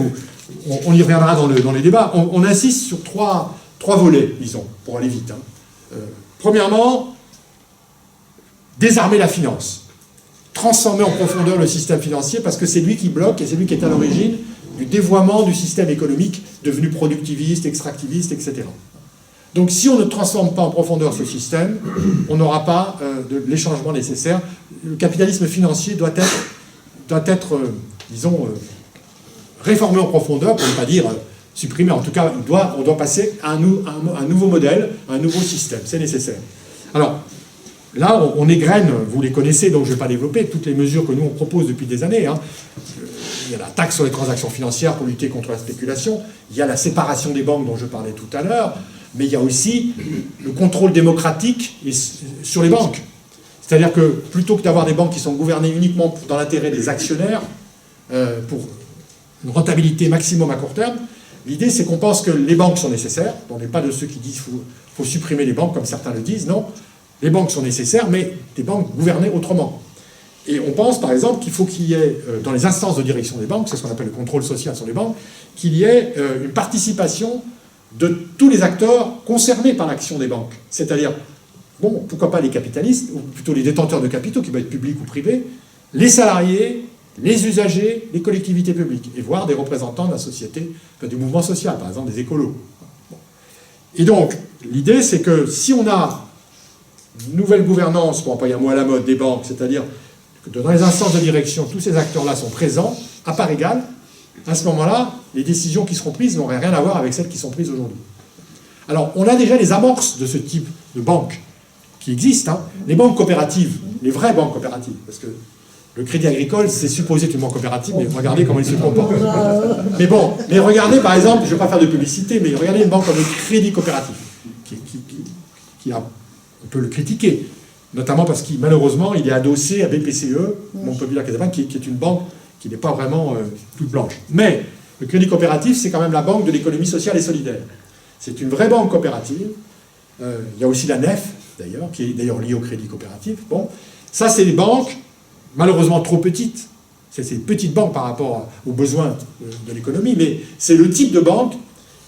Speaker 1: on y reviendra dans les débats. On insiste sur trois volets, disons, pour aller vite. Hein. Premièrement, désarmer la finance, transformer en profondeur le système financier, parce que c'est lui qui bloque et c'est lui qui est à l'origine du dévoiement du système économique devenu productiviste, extractiviste, etc. Donc si on ne transforme pas en profondeur ce système, on n'aura pas les changements nécessaires. Le capitalisme financier doit être disons, réformé en profondeur, pour ne pas dire supprimé. En tout cas, on doit passer à un nouveau modèle, à un nouveau système. C'est nécessaire. Alors, là, on égrène, vous les connaissez, donc je ne vais pas développer, toutes les mesures que nous, on propose depuis des années. Hein. Il y a la taxe sur les transactions financières pour lutter contre la spéculation. Il y a la séparation des banques dont je parlais tout à l'heure. Mais il y a aussi le contrôle démocratique sur les banques. C'est-à-dire que plutôt que d'avoir des banques qui sont gouvernées uniquement dans l'intérêt des actionnaires, pour une rentabilité maximum à court terme, l'idée c'est qu'on pense que les banques sont nécessaires. On n'est pas de ceux qui disent qu'il faut supprimer les banques comme certains le disent. Non, les banques sont nécessaires, mais des banques gouvernées autrement. Et on pense par exemple qu'il faut qu'il y ait, dans les instances de direction des banques, c'est ce qu'on appelle le contrôle social sur les banques, qu'il y ait une participation de tous les acteurs concernés par l'action des banques. C'est-à-dire, bon, pourquoi pas les capitalistes, ou plutôt les détenteurs de capitaux, qui peuvent être publics ou privés, les salariés, les usagers, les collectivités publiques, et voire des représentants de la société, enfin, du mouvement social, par exemple des écolos. Bon. Et donc, l'idée, c'est que si on a une nouvelle gouvernance, pour employer un mot à la mode, des banques, c'est-à-dire que dans les instances de direction, tous ces acteurs-là sont présents, à part égale, à ce moment-là, les décisions qui seront prises n'auraient rien à voir avec celles qui sont prises aujourd'hui. Alors, on a déjà les amorces de ce type de banques qui existent. Hein. Les banques coopératives, les vraies banques coopératives, parce que le Crédit Agricole, c'est supposé être une banque coopérative, mais regardez comment il se comporte. Mais bon, mais regardez par exemple, je ne vais pas faire de publicité, mais regardez une banque comme le Crédit Coopératif, on peut le critiquer, notamment parce qu'il malheureusement, il est adossé à BPCE, Montpellier Caisse d'Épargne, qui est une banque qui n'est pas vraiment toute blanche. Mais le Crédit Coopératif, c'est quand même la banque de l'économie sociale et solidaire. C'est une vraie banque coopérative. Il y a aussi la NEF, d'ailleurs, qui est d'ailleurs liée au Crédit Coopératif. Bon, ça, c'est des banques malheureusement trop petites. C'est des petites banques par rapport aux besoins de l'économie, mais c'est le type de banques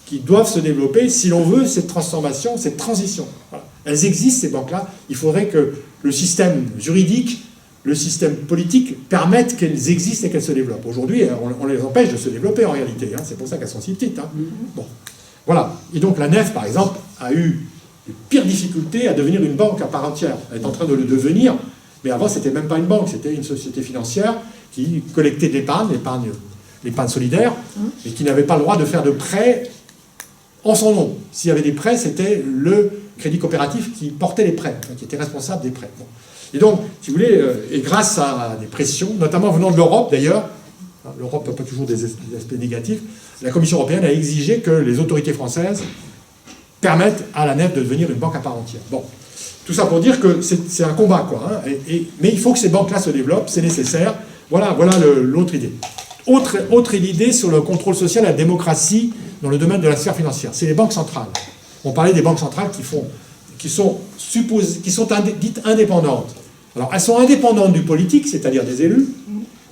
Speaker 1: qui doivent se développer si l'on veut cette transformation, cette transition. Voilà. Elles existent, ces banques-là. Il faudrait que le système juridique, le système politique permettent qu'elles existent et qu'elles se développent. Aujourd'hui, on les empêche de se développer en réalité. Hein. C'est pour ça qu'elles sont si petites. Hein. Bon. Voilà. Et donc la NEF, par exemple, a eu les pires difficultés à devenir une banque à part entière. Elle est en train de le devenir, mais avant, c'était même pas une banque, c'était une société financière qui collectait de l'épargne solidaire, et qui n'avait pas le droit de faire de prêts en son nom. S'il y avait des prêts, c'était le Crédit Coopératif qui portait les prêts, qui était responsable des prêts. Bon. Et donc, si vous voulez, et grâce à des pressions, notamment venant de l'Europe d'ailleurs, l'Europe n'a pas toujours des aspects négatifs, la Commission européenne a exigé que les autorités françaises permettent à la NEF de devenir une banque à part entière. Bon, tout ça pour dire que c'est un combat, quoi. Hein, mais il faut que ces banques-là se développent, c'est nécessaire. Voilà l'autre idée. Autre idée sur le contrôle social et la démocratie dans le domaine de la sphère financière, c'est les banques centrales. On parlait des banques centrales qui sont dites indépendantes. Alors, elles sont indépendantes du politique, c'est-à-dire des élus,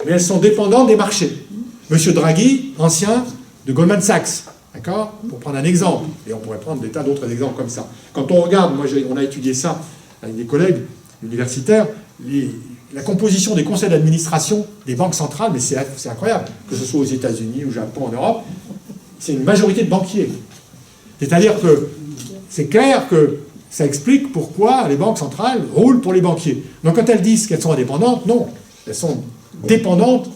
Speaker 1: mais elles sont dépendantes des marchés. Monsieur Draghi, ancien de Goldman Sachs, d'accord ? Pour prendre un exemple, et on pourrait prendre des tas d'autres exemples comme ça. Quand on regarde, on a étudié ça avec des collègues universitaires, la composition des conseils d'administration des banques centrales, mais c'est incroyable, que ce soit aux États-Unis, au Japon, en Europe, c'est une majorité de banquiers. C'est-à-dire que c'est clair que ça explique pourquoi les banques centrales roulent pour les banquiers. Donc quand elles disent qu'elles sont indépendantes, non, elles sont dépendantes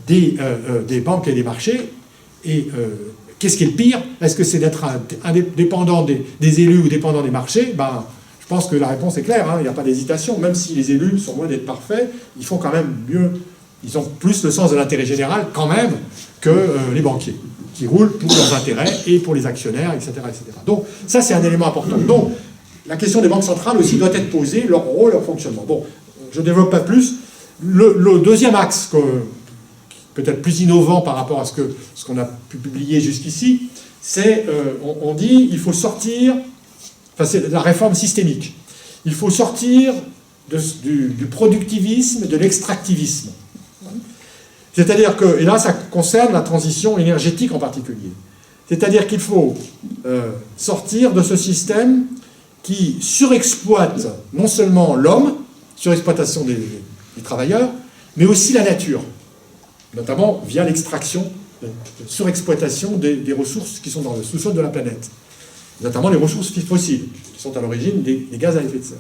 Speaker 1: des banques et des marchés. Et qu'est-ce qui est le pire? Est-ce que c'est d'être dépendant des élus ou dépendant des marchés? Je pense que la réponse est claire, hein, il n'y a pas d'hésitation. Même si les élus sont loin d'être parfaits, ils font quand même mieux, ils ont plus le sens de l'intérêt général quand même que les banquiers, qui roulent pour leurs intérêts et pour les actionnaires, etc. etc. Donc ça c'est un élément important. Donc la question des banques centrales aussi doit être posée, leur rôle, leur fonctionnement. Bon, je ne développe pas plus. Le deuxième axe, peut-être plus innovant par rapport à ce qu'on a pu publier jusqu'ici, c'est, on dit, il faut sortir, c'est la réforme systémique. Il faut sortir du productivisme, de l'extractivisme. C'est-à-dire que, et là ça concerne la transition énergétique en particulier, c'est-à-dire qu'il faut sortir de ce système qui surexploite non seulement l'homme, surexploitation des travailleurs, mais aussi la nature, notamment via l'extraction, surexploitation des ressources qui sont dans le sous-sol de la planète, notamment les ressources fossiles, qui sont à l'origine des gaz à effet de serre.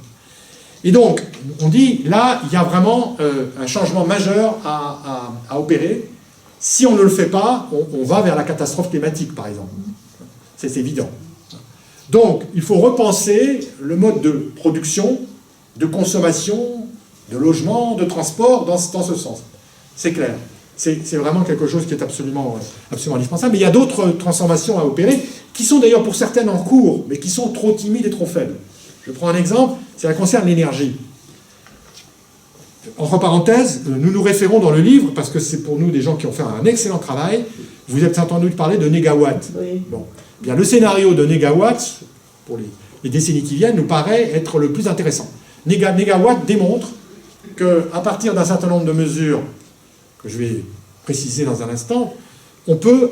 Speaker 1: Et donc, on dit, là, il y a vraiment un changement majeur à opérer. Si on ne le fait pas, on va vers la catastrophe climatique, par exemple. C'est évident. Donc, il faut repenser le mode de production, de consommation, de logement, de transport dans ce sens. C'est clair. C'est vraiment quelque chose qui est absolument indispensable. Mais il y a d'autres transformations à opérer, qui sont d'ailleurs pour certaines en cours, mais qui sont trop timides et trop faibles. Je prends un exemple, ça concerne l'énergie. Entre parenthèses, nous nous référons dans le livre, parce que c'est pour nous des gens qui ont fait un excellent travail, vous avez entendu parler de négawatts.
Speaker 2: Oui.
Speaker 1: Bon. Bien, le scénario de négawatts, pour les décennies qui viennent, nous paraît être le plus intéressant. Négawatt démontre qu'à partir d'un certain nombre de mesures, que je vais préciser dans un instant, on peut,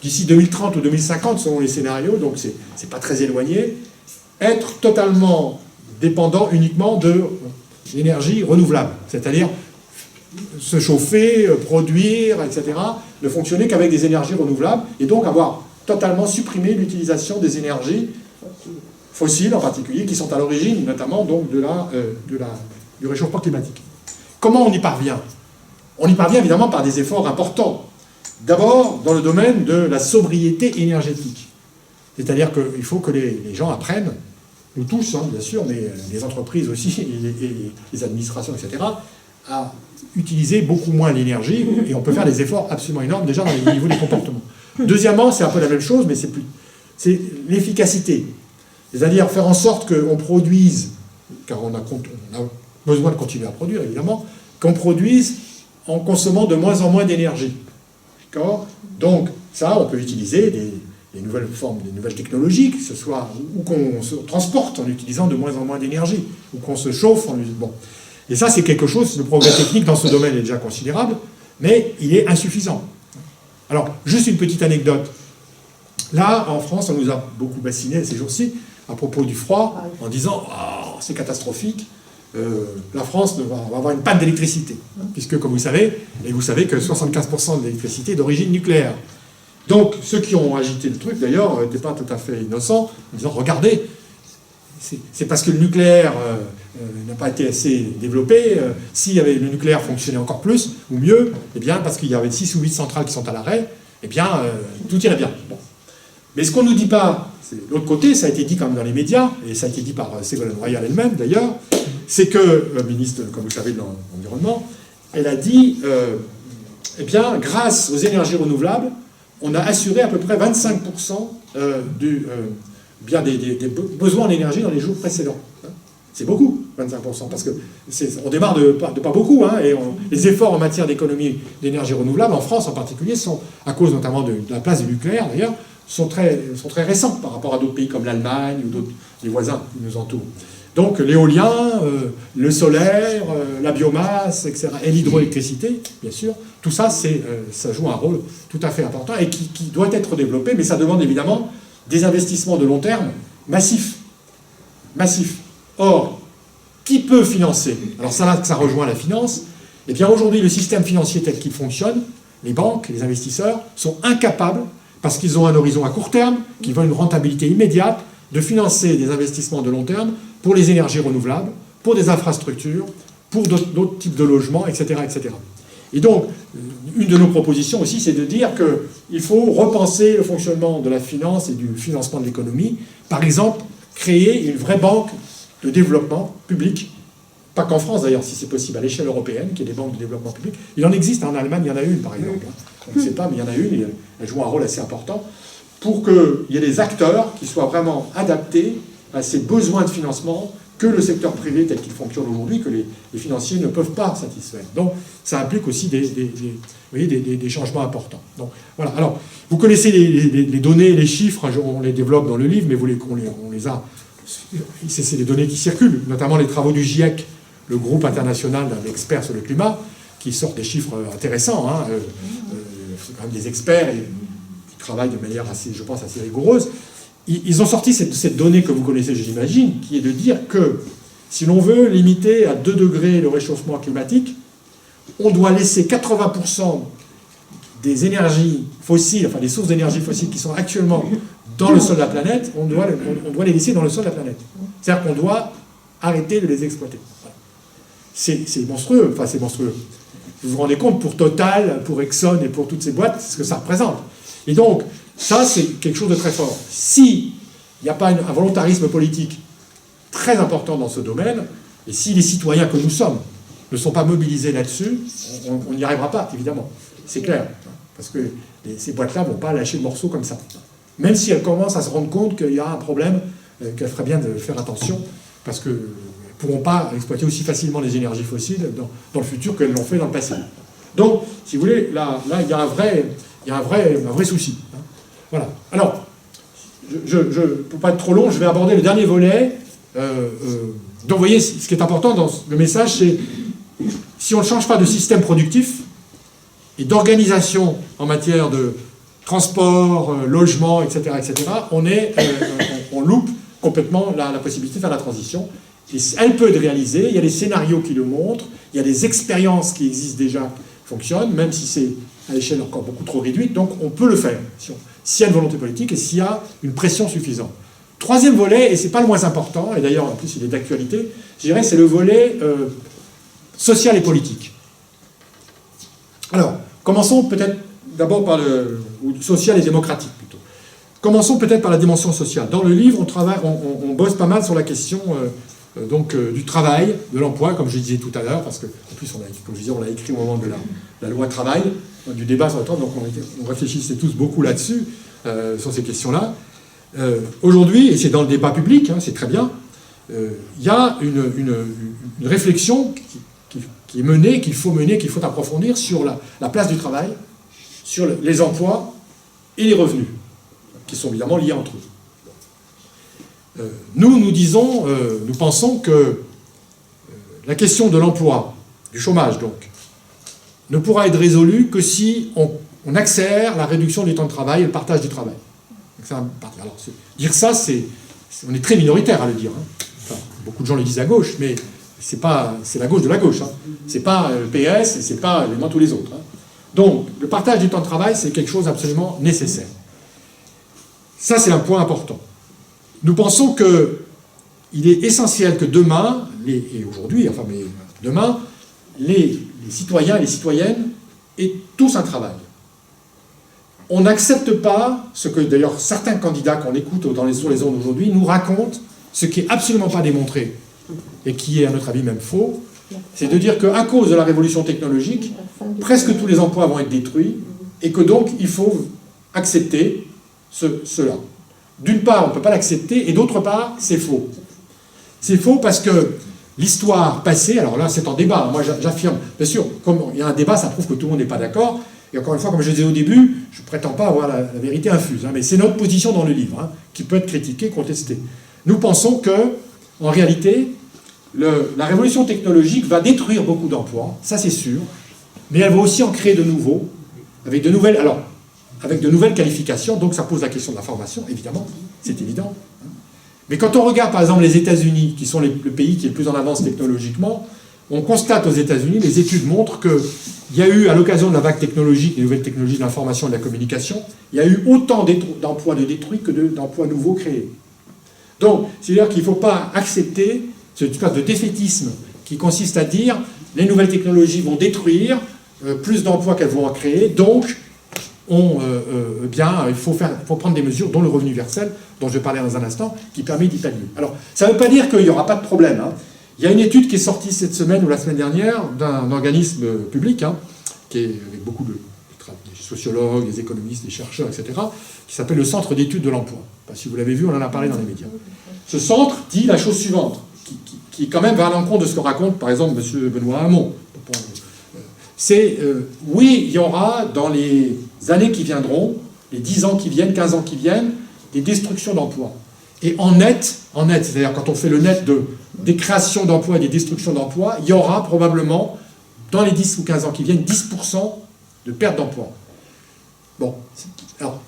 Speaker 1: d'ici 2030 ou 2050, selon les scénarios, donc c'est pas très éloigné, être totalement dépendant uniquement de l'énergie renouvelable, c'est-à-dire se chauffer, produire, etc., ne fonctionner qu'avec des énergies renouvelables, et donc avoir totalement supprimé l'utilisation des énergies fossiles en particulier, qui sont à l'origine notamment donc du réchauffement climatique. Comment on y parvient? On y parvient évidemment par des efforts importants. D'abord, dans le domaine de la sobriété énergétique. C'est-à-dire qu'il faut que les gens apprennent, nous tous, hein, bien sûr, mais les entreprises aussi, et les administrations, etc., à utiliser beaucoup moins l'énergie, et on peut faire des efforts absolument énormes déjà dans les niveaux des comportements. Deuxièmement, c'est un peu la même chose, mais c'est l'efficacité. C'est-à-dire faire en sorte qu'on produise, car on a besoin de continuer à produire, évidemment, qu'on produise en consommant de moins en moins d'énergie. D'accord ? Donc, ça, on peut utiliser des nouvelles formes, des nouvelles technologies, que ce soit, ou qu'on se transporte en utilisant de moins en moins d'énergie, ou qu'on se chauffe en utilisant... Bon. Et ça, c'est quelque chose, le progrès technique dans ce domaine est déjà considérable, mais il est insuffisant. Alors, juste une petite anecdote. Là, en France, on nous a beaucoup bassiné ces jours-ci, à propos du froid, en disant oh, c'est catastrophique, la France va avoir une panne d'électricité. Puisque, comme vous savez, et vous savez que 75% de l'électricité est d'origine nucléaire. Donc, ceux qui ont agité le truc, d'ailleurs, n'étaient pas tout à fait innocents, en disant regardez, c'est parce que le nucléaire n'a pas été assez développé. Si le nucléaire fonctionnait encore plus, ou mieux, eh bien, parce qu'il y avait 6 ou 8 centrales qui sont à l'arrêt, eh bien, tout irait bien. Bon. Mais ce qu'on ne nous dit pas, c'est l'autre côté, ça a été dit quand même dans les médias, et ça a été dit par Ségolène Royal elle-même d'ailleurs, c'est que, ministre, comme vous le savez, de l'Environnement, elle a dit, eh bien, grâce aux énergies renouvelables, on a assuré à peu près 25% des besoins en énergie dans les jours précédents. C'est beaucoup, 25%, parce qu'on démarre de pas beaucoup, hein, et les efforts en matière d'économie d'énergie renouvelable, en France en particulier, sont, à cause notamment de la place du nucléaire d'ailleurs, sont très récents par rapport à d'autres pays comme l'Allemagne ou d'autres, les voisins qui nous entourent. Donc l'éolien, le solaire, la biomasse, etc., et l'hydroélectricité, bien sûr, tout ça, ça joue un rôle tout à fait important et qui doit être développé, mais ça demande évidemment des investissements de long terme massifs. Massifs. Or, qui peut financer? Alors ça rejoint la finance. Eh bien aujourd'hui, le système financier tel qu'il fonctionne, les banques, les investisseurs, sont incapables, parce qu'ils ont un horizon à court terme, qu'ils veulent une rentabilité immédiate, de financer des investissements de long terme pour les énergies renouvelables, pour des infrastructures, pour d'autres types de logements, etc., etc. Et donc, une de nos propositions aussi, c'est de dire qu'il faut repenser le fonctionnement de la finance et du financement de l'économie. Par exemple, créer une vraie banque de développement public. Pas qu'en France d'ailleurs, si c'est possible, à l'échelle européenne, qu'il y ait des banques de développement public. Il en existe, en Allemagne, il y en a une par exemple. On ne sait pas, mais il y en a une, et elle joue un rôle assez important, pour qu'il y ait des acteurs qui soient vraiment adaptés à ces besoins de financement que le secteur privé tel qu'il fonctionne aujourd'hui, que les financiers ne peuvent pas satisfaire. Donc ça implique aussi des changements importants. Donc voilà. Alors, vous connaissez les données, les chiffres, on les développe dans le livre, mais on les a. C'est les données qui circulent, notamment les travaux du GIEC, le groupe international d'experts sur le climat, qui sortent des chiffres intéressants. Hein. C'est quand même des experts qui travaillent de manière assez, je pense, assez rigoureuse. ils ont sorti cette donnée que vous connaissez, j'imagine, qui est de dire que si l'on veut limiter à 2 degrés le réchauffement climatique, on doit laisser 80% des énergies fossiles, enfin des sources d'énergie fossiles qui sont actuellement dans le sol de la planète, on doit les laisser dans le sol de la planète. C'est-à-dire qu'on doit arrêter de les exploiter. Voilà. C'est monstrueux, enfin c'est monstrueux. Vous vous rendez compte, pour Total, pour Exxon et pour toutes ces boîtes, ce que ça représente. Et donc, ça c'est quelque chose de très fort. S'il n'y a pas un volontarisme politique très important dans ce domaine, et si les citoyens que nous sommes ne sont pas mobilisés là-dessus, on n'y arrivera pas, évidemment. C'est clair. Parce que ces boîtes-là ne vont pas lâcher le morceau comme ça. Même si elles commencent à se rendre compte qu'il y a un problème, qu'elles feraient bien de faire attention, parce qu'elles ne pourront pas exploiter aussi facilement les énergies fossiles dans le futur qu'elles l'ont fait dans le passé. Donc, si vous voulez, là il y a un vrai souci. Voilà. Alors, pour ne pas être trop long, je vais aborder le dernier volet. Donc, vous voyez, ce qui est important dans le message, c'est si on ne change pas de système productif et d'organisation en matière de transport, logement, etc., on loupe complètement la possibilité de faire la transition. Et elle peut être réalisée, il y a des scénarios qui le montrent, il y a des expériences qui existent déjà, qui fonctionnent, même si c'est à l'échelle encore beaucoup trop réduite, donc on peut le faire, s'il y a une volonté politique et s'il y a une pression suffisante. Troisième volet, et ce n'est pas le moins important, et d'ailleurs en plus il est d'actualité, je dirais c'est le volet social et politique. Alors, commençons peut-être d'abord par ou social et démocratique plutôt. Commençons peut-être par la dimension sociale. Dans le livre, on bosse pas mal sur la question du travail, de l'emploi, comme je disais tout à l'heure, parce que en plus, comme je disais, on l'a écrit au moment de la loi travail, du débat sur le temps, donc on réfléchissait tous beaucoup là-dessus, sur ces questions-là. Aujourd'hui, et c'est dans le débat public, c'est très bien, il y a une réflexion qui est menée, qu'il faut approfondir sur la place du travail, sur les emplois et les revenus, qui sont évidemment liés entre eux. Nous pensons que la question de l'emploi, du chômage donc, ne pourra être résolue que si on accélère la réduction du temps de travail et le partage du travail. Alors, dire ça, on est très minoritaire à le dire. Enfin, beaucoup de gens le disent à gauche, mais c'est la gauche de la gauche. C'est pas le PS et c'est pas tous les autres. Donc, le partage du temps de travail, c'est quelque chose d'absolument nécessaire. Ça, c'est un point important. Nous pensons qu'il est essentiel que demain, et aujourd'hui, mais demain, les citoyens et les citoyennes aient tous un travail. On n'accepte pas ce que, d'ailleurs, certains candidats qu'on écoute sur les ondes aujourd'hui nous racontent, ce qui n'est absolument pas démontré, et qui est, à notre avis, même faux, c'est de dire qu'à cause de la révolution technologique, presque tous les emplois vont être détruits, et que donc, il faut accepter cela. D'une part, on ne peut pas l'accepter, et d'autre part, c'est faux. C'est faux parce que l'histoire passée, alors là, c'est en débat, moi j'affirme, bien sûr, comme il y a un débat, ça prouve que tout le monde n'est pas d'accord, et encore une fois, comme je disais au début, je ne prétends pas avoir la vérité infuse, mais c'est notre position dans le livre, qui peut être critiquée, contestée. Nous pensons que, en réalité, la révolution technologique va détruire beaucoup d'emplois, ça c'est sûr, mais elle va aussi en créer de nouveaux, avec de nouvelles qualifications, donc ça pose la question de la formation, évidemment, c'est évident. Mais quand on regarde par exemple les États-Unis, qui sont le pays qui est le plus en avance technologiquement, on constate aux États-Unis, les études montrent qu'il y a eu, à l'occasion de la vague technologique, des nouvelles technologies de l'information et de la communication, il y a eu autant d'emplois de détruits que d'emplois nouveaux créés. Donc, c'est-à-dire qu'il ne faut pas accepter cette espèce de défaitisme qui consiste à dire les nouvelles technologies vont détruire plus d'emplois qu'elles vont en créer, donc il faut prendre des mesures, dont le revenu universel, dont je vais parler dans un instant, qui permet d'y pallier. Alors, ça ne veut pas dire qu'il n'y aura pas de problème. Il y a une étude qui est sortie cette semaine ou la semaine dernière d'un organisme public, qui est avec beaucoup de sociologues, des économistes, des chercheurs, etc., qui s'appelle le Centre d'études de l'emploi. Si vous l'avez vu, on en a parlé dans les médias. Ce centre dit la chose suivante, qui quand même va à l'encontre de ce que raconte, par exemple, M. Benoît Hamon. C'est, oui, il y aura dans les années qui viendront, les 10 ans qui viennent, 15 ans qui viennent, des destructions d'emplois. Et en net, c'est-à-dire quand on fait le net des créations d'emplois et des destructions d'emplois, il y aura probablement, dans les 10 ou 15 ans qui viennent, 10% de perte d'emplois. Bon, alors,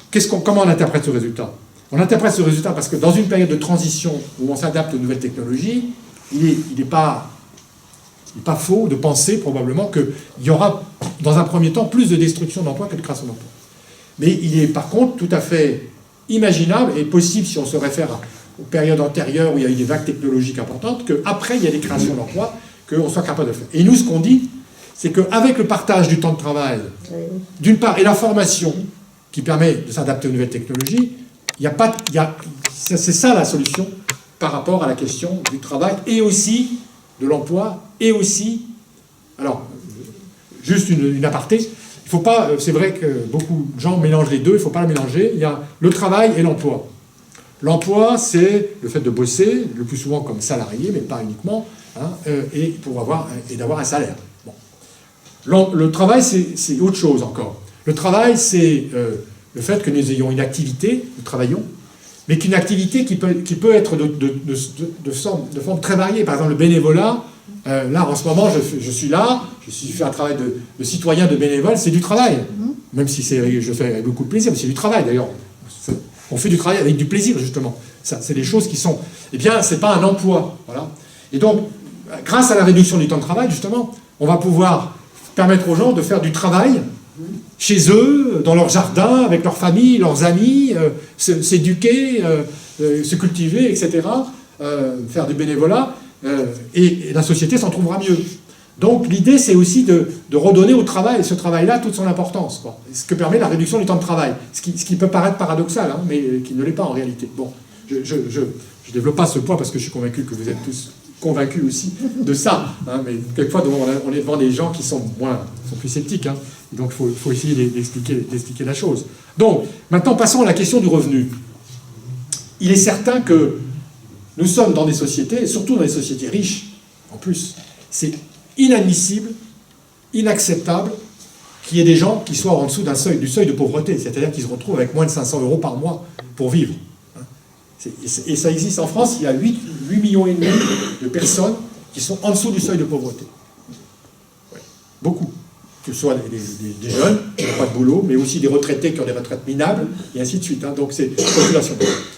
Speaker 1: comment on interprète ce résultat? On interprète ce résultat parce que dans une période de transition où on s'adapte aux nouvelles technologies, il n'est pas faux de penser probablement qu'il y aura, dans un premier temps, plus de destruction d'emplois que de création d'emplois. Mais il est par contre tout à fait imaginable et possible, si on se réfère aux périodes antérieures où il y a eu des vagues technologiques importantes, qu'après il y a des créations d'emplois, qu'on soit capable de faire. Et nous, ce qu'on dit, c'est qu'avec le partage du temps de travail, d'une part, et la formation qui permet de s'adapter aux nouvelles technologies, c'est ça la solution par rapport à la question du travail et aussi de l'emploi et aussi... Alors, juste une aparté, il faut pas... C'est vrai que beaucoup de gens mélangent les deux, il ne faut pas la mélanger. Il y a le travail et l'emploi. L'emploi, c'est le fait de bosser, le plus souvent comme salarié, mais pas uniquement, hein, et d'avoir un salaire. Bon. Le travail, c'est autre chose encore. Le travail, c'est le fait que nous ayons une activité, nous travaillons, mais qu'une activité qui peut être de forme très variée. Par exemple, le bénévolat, là, en ce moment, je suis là, je fais un travail de citoyen, de bénévole, c'est du travail. Même si je fais avec beaucoup de plaisir, mais c'est du travail, d'ailleurs. On fait du travail avec du plaisir, justement. C'est des choses qui sont... Eh bien, c'est pas un emploi, voilà. Et donc, grâce à la réduction du temps de travail, justement, on va pouvoir permettre aux gens de faire du travail chez eux, dans leur jardin, avec leur famille, leurs amis, s'éduquer, se cultiver, etc., faire du bénévolat, et la société s'en trouvera mieux. Donc l'idée, c'est aussi de redonner au travail, ce travail-là, toute son importance, quoi. Ce que permet la réduction du temps de travail. Ce qui peut paraître paradoxal, hein, mais qui ne l'est pas en réalité. Bon, je développe pas ce point parce que je suis convaincu que vous êtes tous convaincus aussi de ça. Hein, mais quelquefois, on est devant des gens qui sont plus sceptiques. Hein, donc il faut essayer d'expliquer la chose. Donc, maintenant, passons à la question du revenu. Il est certain que nous sommes dans des sociétés, et surtout dans des sociétés riches, en plus, c'est inadmissible, inacceptable qu'il y ait des gens qui soient en dessous du seuil de pauvreté, c'est-à-dire qu'ils se retrouvent avec moins de 500 € par mois pour vivre. Et ça existe en France, il y a 8,5 millions de personnes qui sont en dessous du seuil de pauvreté. Ouais. Beaucoup. Que ce soit des jeunes qui n'ont pas de boulot, mais aussi des retraités qui ont des retraites minables, et ainsi de suite. Hein. Donc c'est une population.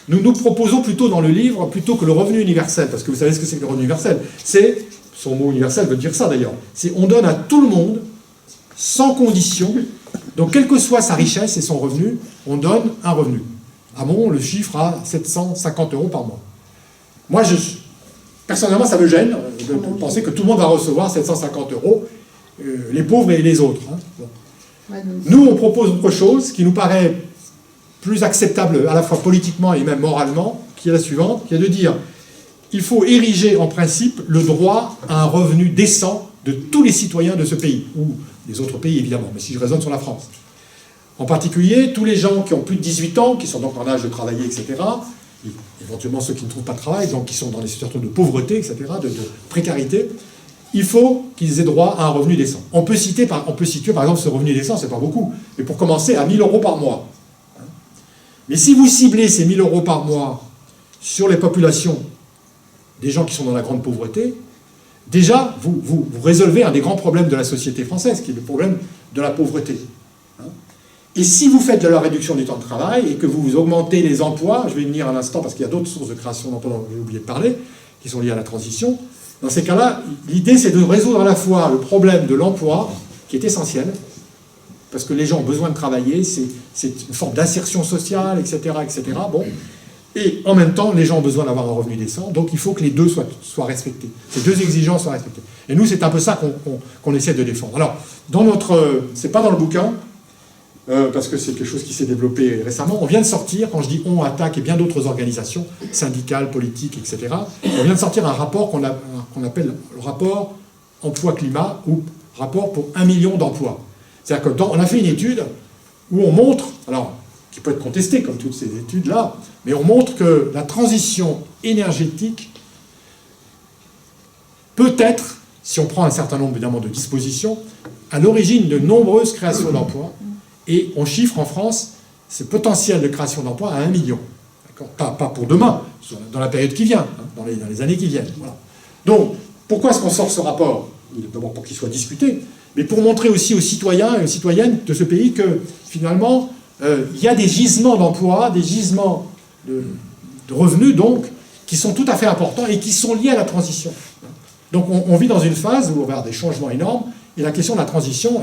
Speaker 1: Nous proposons plutôt dans le livre, plutôt que le revenu universel, parce que vous savez ce que c'est que le revenu universel, c'est... Son mot universel veut dire ça d'ailleurs. C'est on donne à tout le monde, sans condition, donc quelle que soit sa richesse et son revenu, on donne un revenu. Hamon le chiffre à 750 € par mois. Moi, personnellement, ça me gêne de penser que tout le monde va recevoir 750 €, les pauvres et les autres. Hein. Bon. Nous, on propose autre chose qui nous paraît plus acceptable à la fois politiquement et même moralement, qui est la suivante, qui est de dire... Il faut ériger en principe le droit à un revenu décent de tous les citoyens de ce pays, ou des autres pays évidemment, mais si je raisonne sur la France. En particulier, tous les gens qui ont plus de 18 ans, qui sont donc en âge de travailler, etc., et éventuellement ceux qui ne trouvent pas de travail, donc qui sont dans des situations de pauvreté, etc., de précarité, il faut qu'ils aient droit à un revenu décent. On peut situer par exemple ce revenu décent, c'est pas beaucoup, mais pour commencer à 1 000 € par mois. Mais si vous ciblez ces 1 000 € par mois sur les populations des gens qui sont dans la grande pauvreté, déjà, vous résolvez un des grands problèmes de la société française, qui est le problème de la pauvreté. Et si vous faites de la réduction du temps de travail et que vous augmentez les emplois, je vais y venir un instant parce qu'il y a d'autres sources de création d'emplois dont j'ai oublié de parler, qui sont liées à la transition, dans ces cas-là, l'idée c'est de résoudre à la fois le problème de l'emploi, qui est essentiel, parce que les gens ont besoin de travailler, c'est une forme d'insertion sociale, etc., etc., bon. Et en même temps, les gens ont besoin d'avoir un revenu décent, donc il faut que les deux soient respectés. Ces deux exigences soient respectées. Et nous, c'est un peu ça qu'on essaie de défendre. Alors, c'est pas dans le bouquin, parce que c'est quelque chose qui s'est développé récemment. On vient de sortir, quand je dis on, Attaque et bien d'autres organisations, syndicales, politiques, etc., on vient de sortir un rapport qu'on appelle le rapport emploi-climat, ou rapport pour 1 million d'emplois. C'est-à-dire qu'on a fait une étude où on montre, alors, qui peut être contestée comme toutes ces études-là, mais on montre que la transition énergétique peut être, si on prend un certain nombre évidemment de dispositions, à l'origine de nombreuses créations d'emplois, et on chiffre en France ce potentiel de création d'emplois à 1 million. Pas pour demain, dans la période qui vient, hein, dans les années qui viennent. Voilà. Donc, pourquoi est-ce qu'on sort ce rapport? D'abord pour qu'il soit discuté, mais pour montrer aussi aux citoyens et aux citoyennes de ce pays que, finalement, il y a des gisements d'emplois, des gisements de revenus, donc, qui sont tout à fait importants et qui sont liés à la transition. Donc on vit dans une phase où on va avoir des changements énormes, et la question de la transition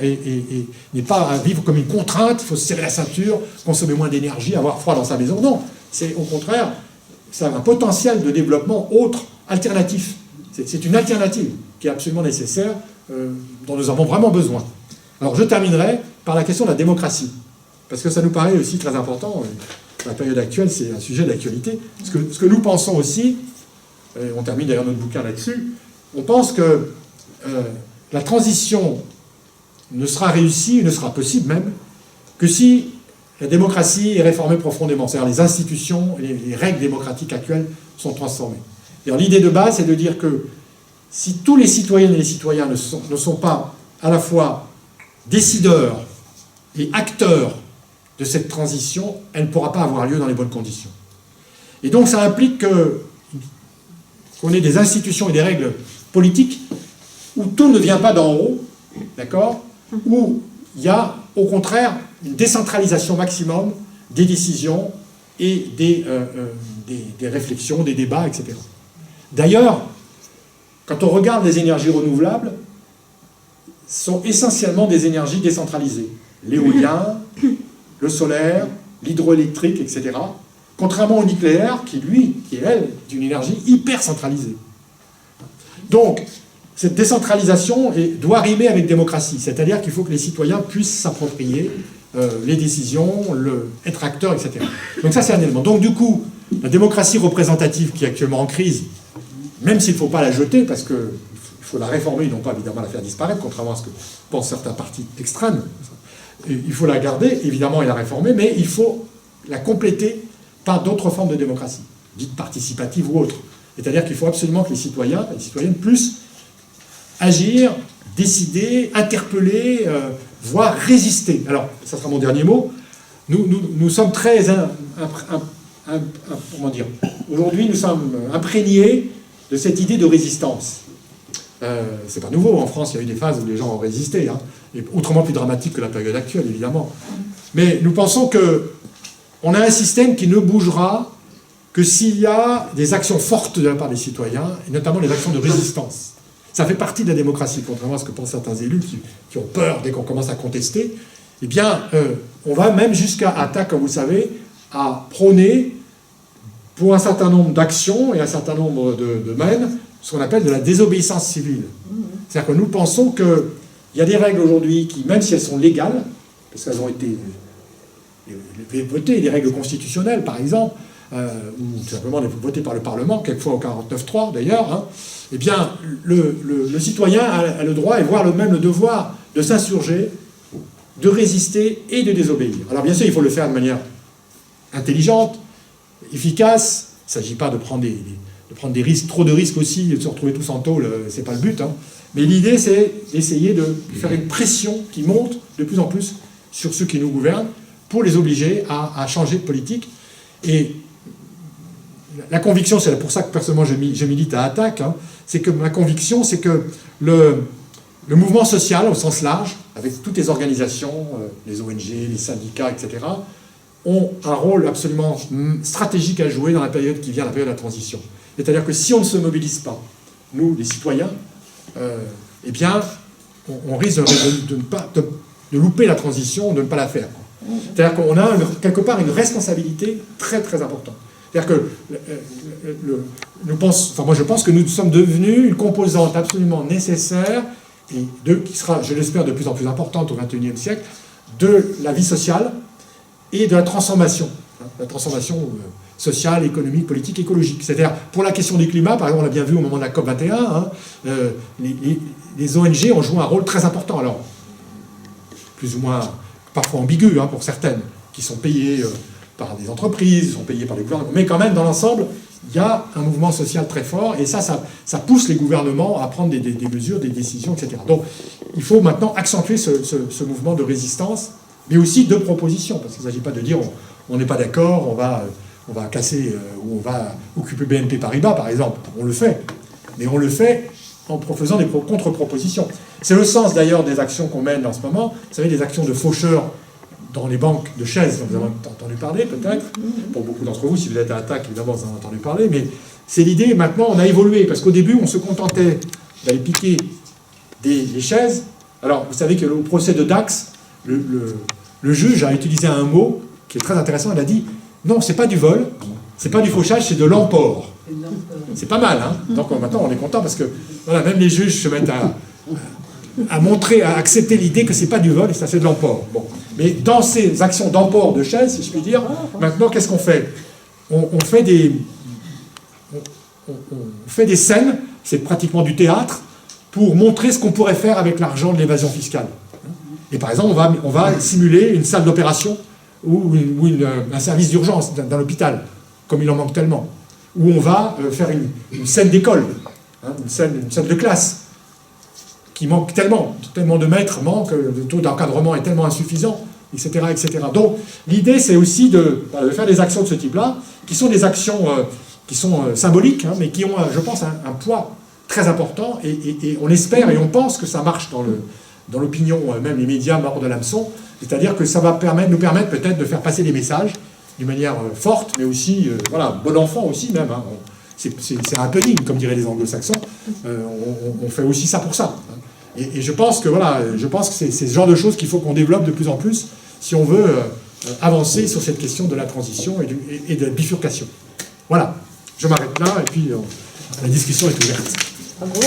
Speaker 1: n'est pas à vivre comme une contrainte, il faut se serrer la ceinture, consommer moins d'énergie, avoir froid dans sa maison. Non, c'est au contraire, ça a un potentiel de développement autre, alternatif. C'est une alternative qui est absolument nécessaire, dont nous avons vraiment besoin. Alors je terminerai par la question de la démocratie, parce que ça nous paraît aussi très important. La période actuelle, c'est un sujet d'actualité. Ce que nous pensons aussi, et on termine d'ailleurs notre bouquin là-dessus, on pense que la transition ne sera réussie, ne sera possible même, que si la démocratie est réformée profondément. C'est-à-dire les institutions et les règles démocratiques actuelles sont transformées. Et l'idée de base, c'est de dire que si tous les citoyennes et les citoyens ne sont pas à la fois décideurs et acteurs de cette transition, elle ne pourra pas avoir lieu dans les bonnes conditions. Et donc ça implique qu'on ait des institutions et des règles politiques où tout ne vient pas d'en haut, d'accord, où il y a au contraire une décentralisation maximum des décisions et des réflexions, des débats, etc. D'ailleurs, quand on regarde les énergies renouvelables, ce sont essentiellement des énergies décentralisées. L'éolien, le solaire, l'hydroélectrique, etc. Contrairement au nucléaire, qui est, elle, d'une énergie hyper centralisée. Donc, cette décentralisation doit rimer avec démocratie, c'est-à-dire qu'il faut que les citoyens puissent s'approprier les décisions, être acteurs, etc. Donc ça, c'est un élément. Donc du coup, la démocratie représentative qui est actuellement en crise, même s'il ne faut pas la jeter, parce qu'il faut la réformer, non pas évidemment la faire disparaître, contrairement à ce que pensent certains partis extrêmes, il faut la garder, évidemment, et la réformer, mais il faut la compléter par d'autres formes de démocratie, dites participative ou autres. C'est-à-dire qu'il faut absolument que les citoyens et les citoyennes puissent agir, décider, interpeller, voire résister. Alors, ça sera mon dernier mot. Nous sommes très... comment dire ? Aujourd'hui, nous sommes imprégnés de cette idée de résistance. C'est pas nouveau. En France, il y a eu des phases où les gens ont résisté, hein, et autrement plus dramatique que la période actuelle, évidemment. Mais nous pensons qu'on a un système qui ne bougera que s'il y a des actions fortes de la part des citoyens, et notamment les actions de résistance. Ça fait partie de la démocratie, contrairement à ce que pensent certains élus qui ont peur dès qu'on commence à contester. Eh bien, on va même jusqu'à attaquer, comme vous savez, à prôner, pour un certain nombre d'actions et un certain nombre de domaines, ce qu'on appelle de la désobéissance civile. C'est-à-dire que nous pensons qu'il y a des règles aujourd'hui qui, même si elles sont légales, parce qu'elles ont été votées, des règles constitutionnelles, par exemple, ou tout simplement votées par le Parlement, quelquefois au 49.3 d'ailleurs, hein, eh bien, le citoyen a le droit, et voire même le devoir, de s'insurger, de résister et de désobéir. Alors bien sûr, il faut le faire de manière intelligente, efficace. Il ne s'agit pas de prendre des risques, trop de risques aussi, de se retrouver tous en tôle, c'est pas le but. Hein. Mais l'idée, c'est d'essayer de faire une pression qui monte de plus en plus sur ceux qui nous gouvernent pour les obliger à changer de politique. Et la conviction, c'est pour ça que personnellement je milite à Attaque, hein, c'est que ma conviction, c'est que le mouvement social, au sens large, avec toutes les organisations, les ONG, les syndicats, etc., ont un rôle absolument stratégique à jouer dans la période qui vient, la période de la transition. C'est-à-dire que si on ne se mobilise pas, nous, les citoyens, eh bien, on risque de louper la transition, de ne pas la faire. C'est-à-dire qu'on a quelque part une responsabilité très très importante. C'est-à-dire que moi je pense que nous sommes devenus une composante absolument nécessaire, et qui sera, je l'espère, de plus en plus importante au XXIe siècle, de la vie sociale et de la transformation sociale, économique, politique, écologique. C'est-à-dire, pour la question du climat, par exemple, on l'a bien vu au moment de la COP21, hein, les ONG ont joué un rôle très important. Alors, plus ou moins, parfois ambigu, hein, pour certaines, qui sont payées par des entreprises, sont payées par les gouvernements, mais quand même, dans l'ensemble, il y a un mouvement social très fort, et ça pousse les gouvernements à prendre des mesures, des décisions, etc. Donc, il faut maintenant accentuer ce mouvement de résistance, mais aussi de propositions, parce qu'il ne s'agit pas de dire on n'est pas d'accord, on va casser, ou on va occuper BNP Paribas, par exemple. On le fait, mais on le fait en faisant des contre-propositions. C'est le sens d'ailleurs des actions qu'on mène en ce moment, vous savez, des actions de faucheurs dans les banques de chaises dont vous avez entendu parler, peut-être. Pour beaucoup d'entre vous, si vous êtes à Attaque, évidemment, vous en avez entendu parler. Mais c'est l'idée, maintenant, on a évolué. Parce qu'au début, on se contentait d'aller piquer les chaises. Alors, vous savez qu'au procès de Dax, le juge a utilisé un mot qui est très intéressant. Il a dit, non, c'est pas du vol, c'est pas du fauchage, c'est de l'emport. C'est pas mal, hein. Donc maintenant, on est content parce que voilà, même les juges se mettent à montrer, à accepter l'idée que c'est pas du vol et ça c'est de l'emport. Bon. Mais dans ces actions d'emport de chaises, si je puis dire, maintenant, qu'est-ce qu'on fait? On fait des scènes, c'est pratiquement du théâtre, pour montrer ce qu'on pourrait faire avec l'argent de l'évasion fiscale. Et par exemple, on va simuler une salle d'opération ou un service d'urgence d'un hôpital, comme il en manque tellement. Où on va faire une scène d'école, hein, une scène de classe, qui manque tellement de maîtres manquent, le taux d'encadrement est tellement insuffisant, etc. etc. Donc l'idée, c'est aussi de faire des actions de ce type-là, qui sont des actions qui sont symboliques, hein, mais qui ont, je pense, un poids très important, et on espère et on pense que ça marche dans l'opinion, même les médias morts de l'hameçon, c'est-à-dire que ça va nous permettre peut-être de faire passer des messages d'une manière forte, mais aussi, voilà, bon enfant aussi même. Hein. C'est un happening, comme diraient les anglo-saxons. On fait aussi ça pour ça. Hein. Et je pense que voilà, c'est ce genre de choses qu'il faut qu'on développe de plus en plus si on veut avancer sur cette question de la transition et de la bifurcation. Voilà, je m'arrête là et puis la discussion est ouverte.
Speaker 2: Bravo.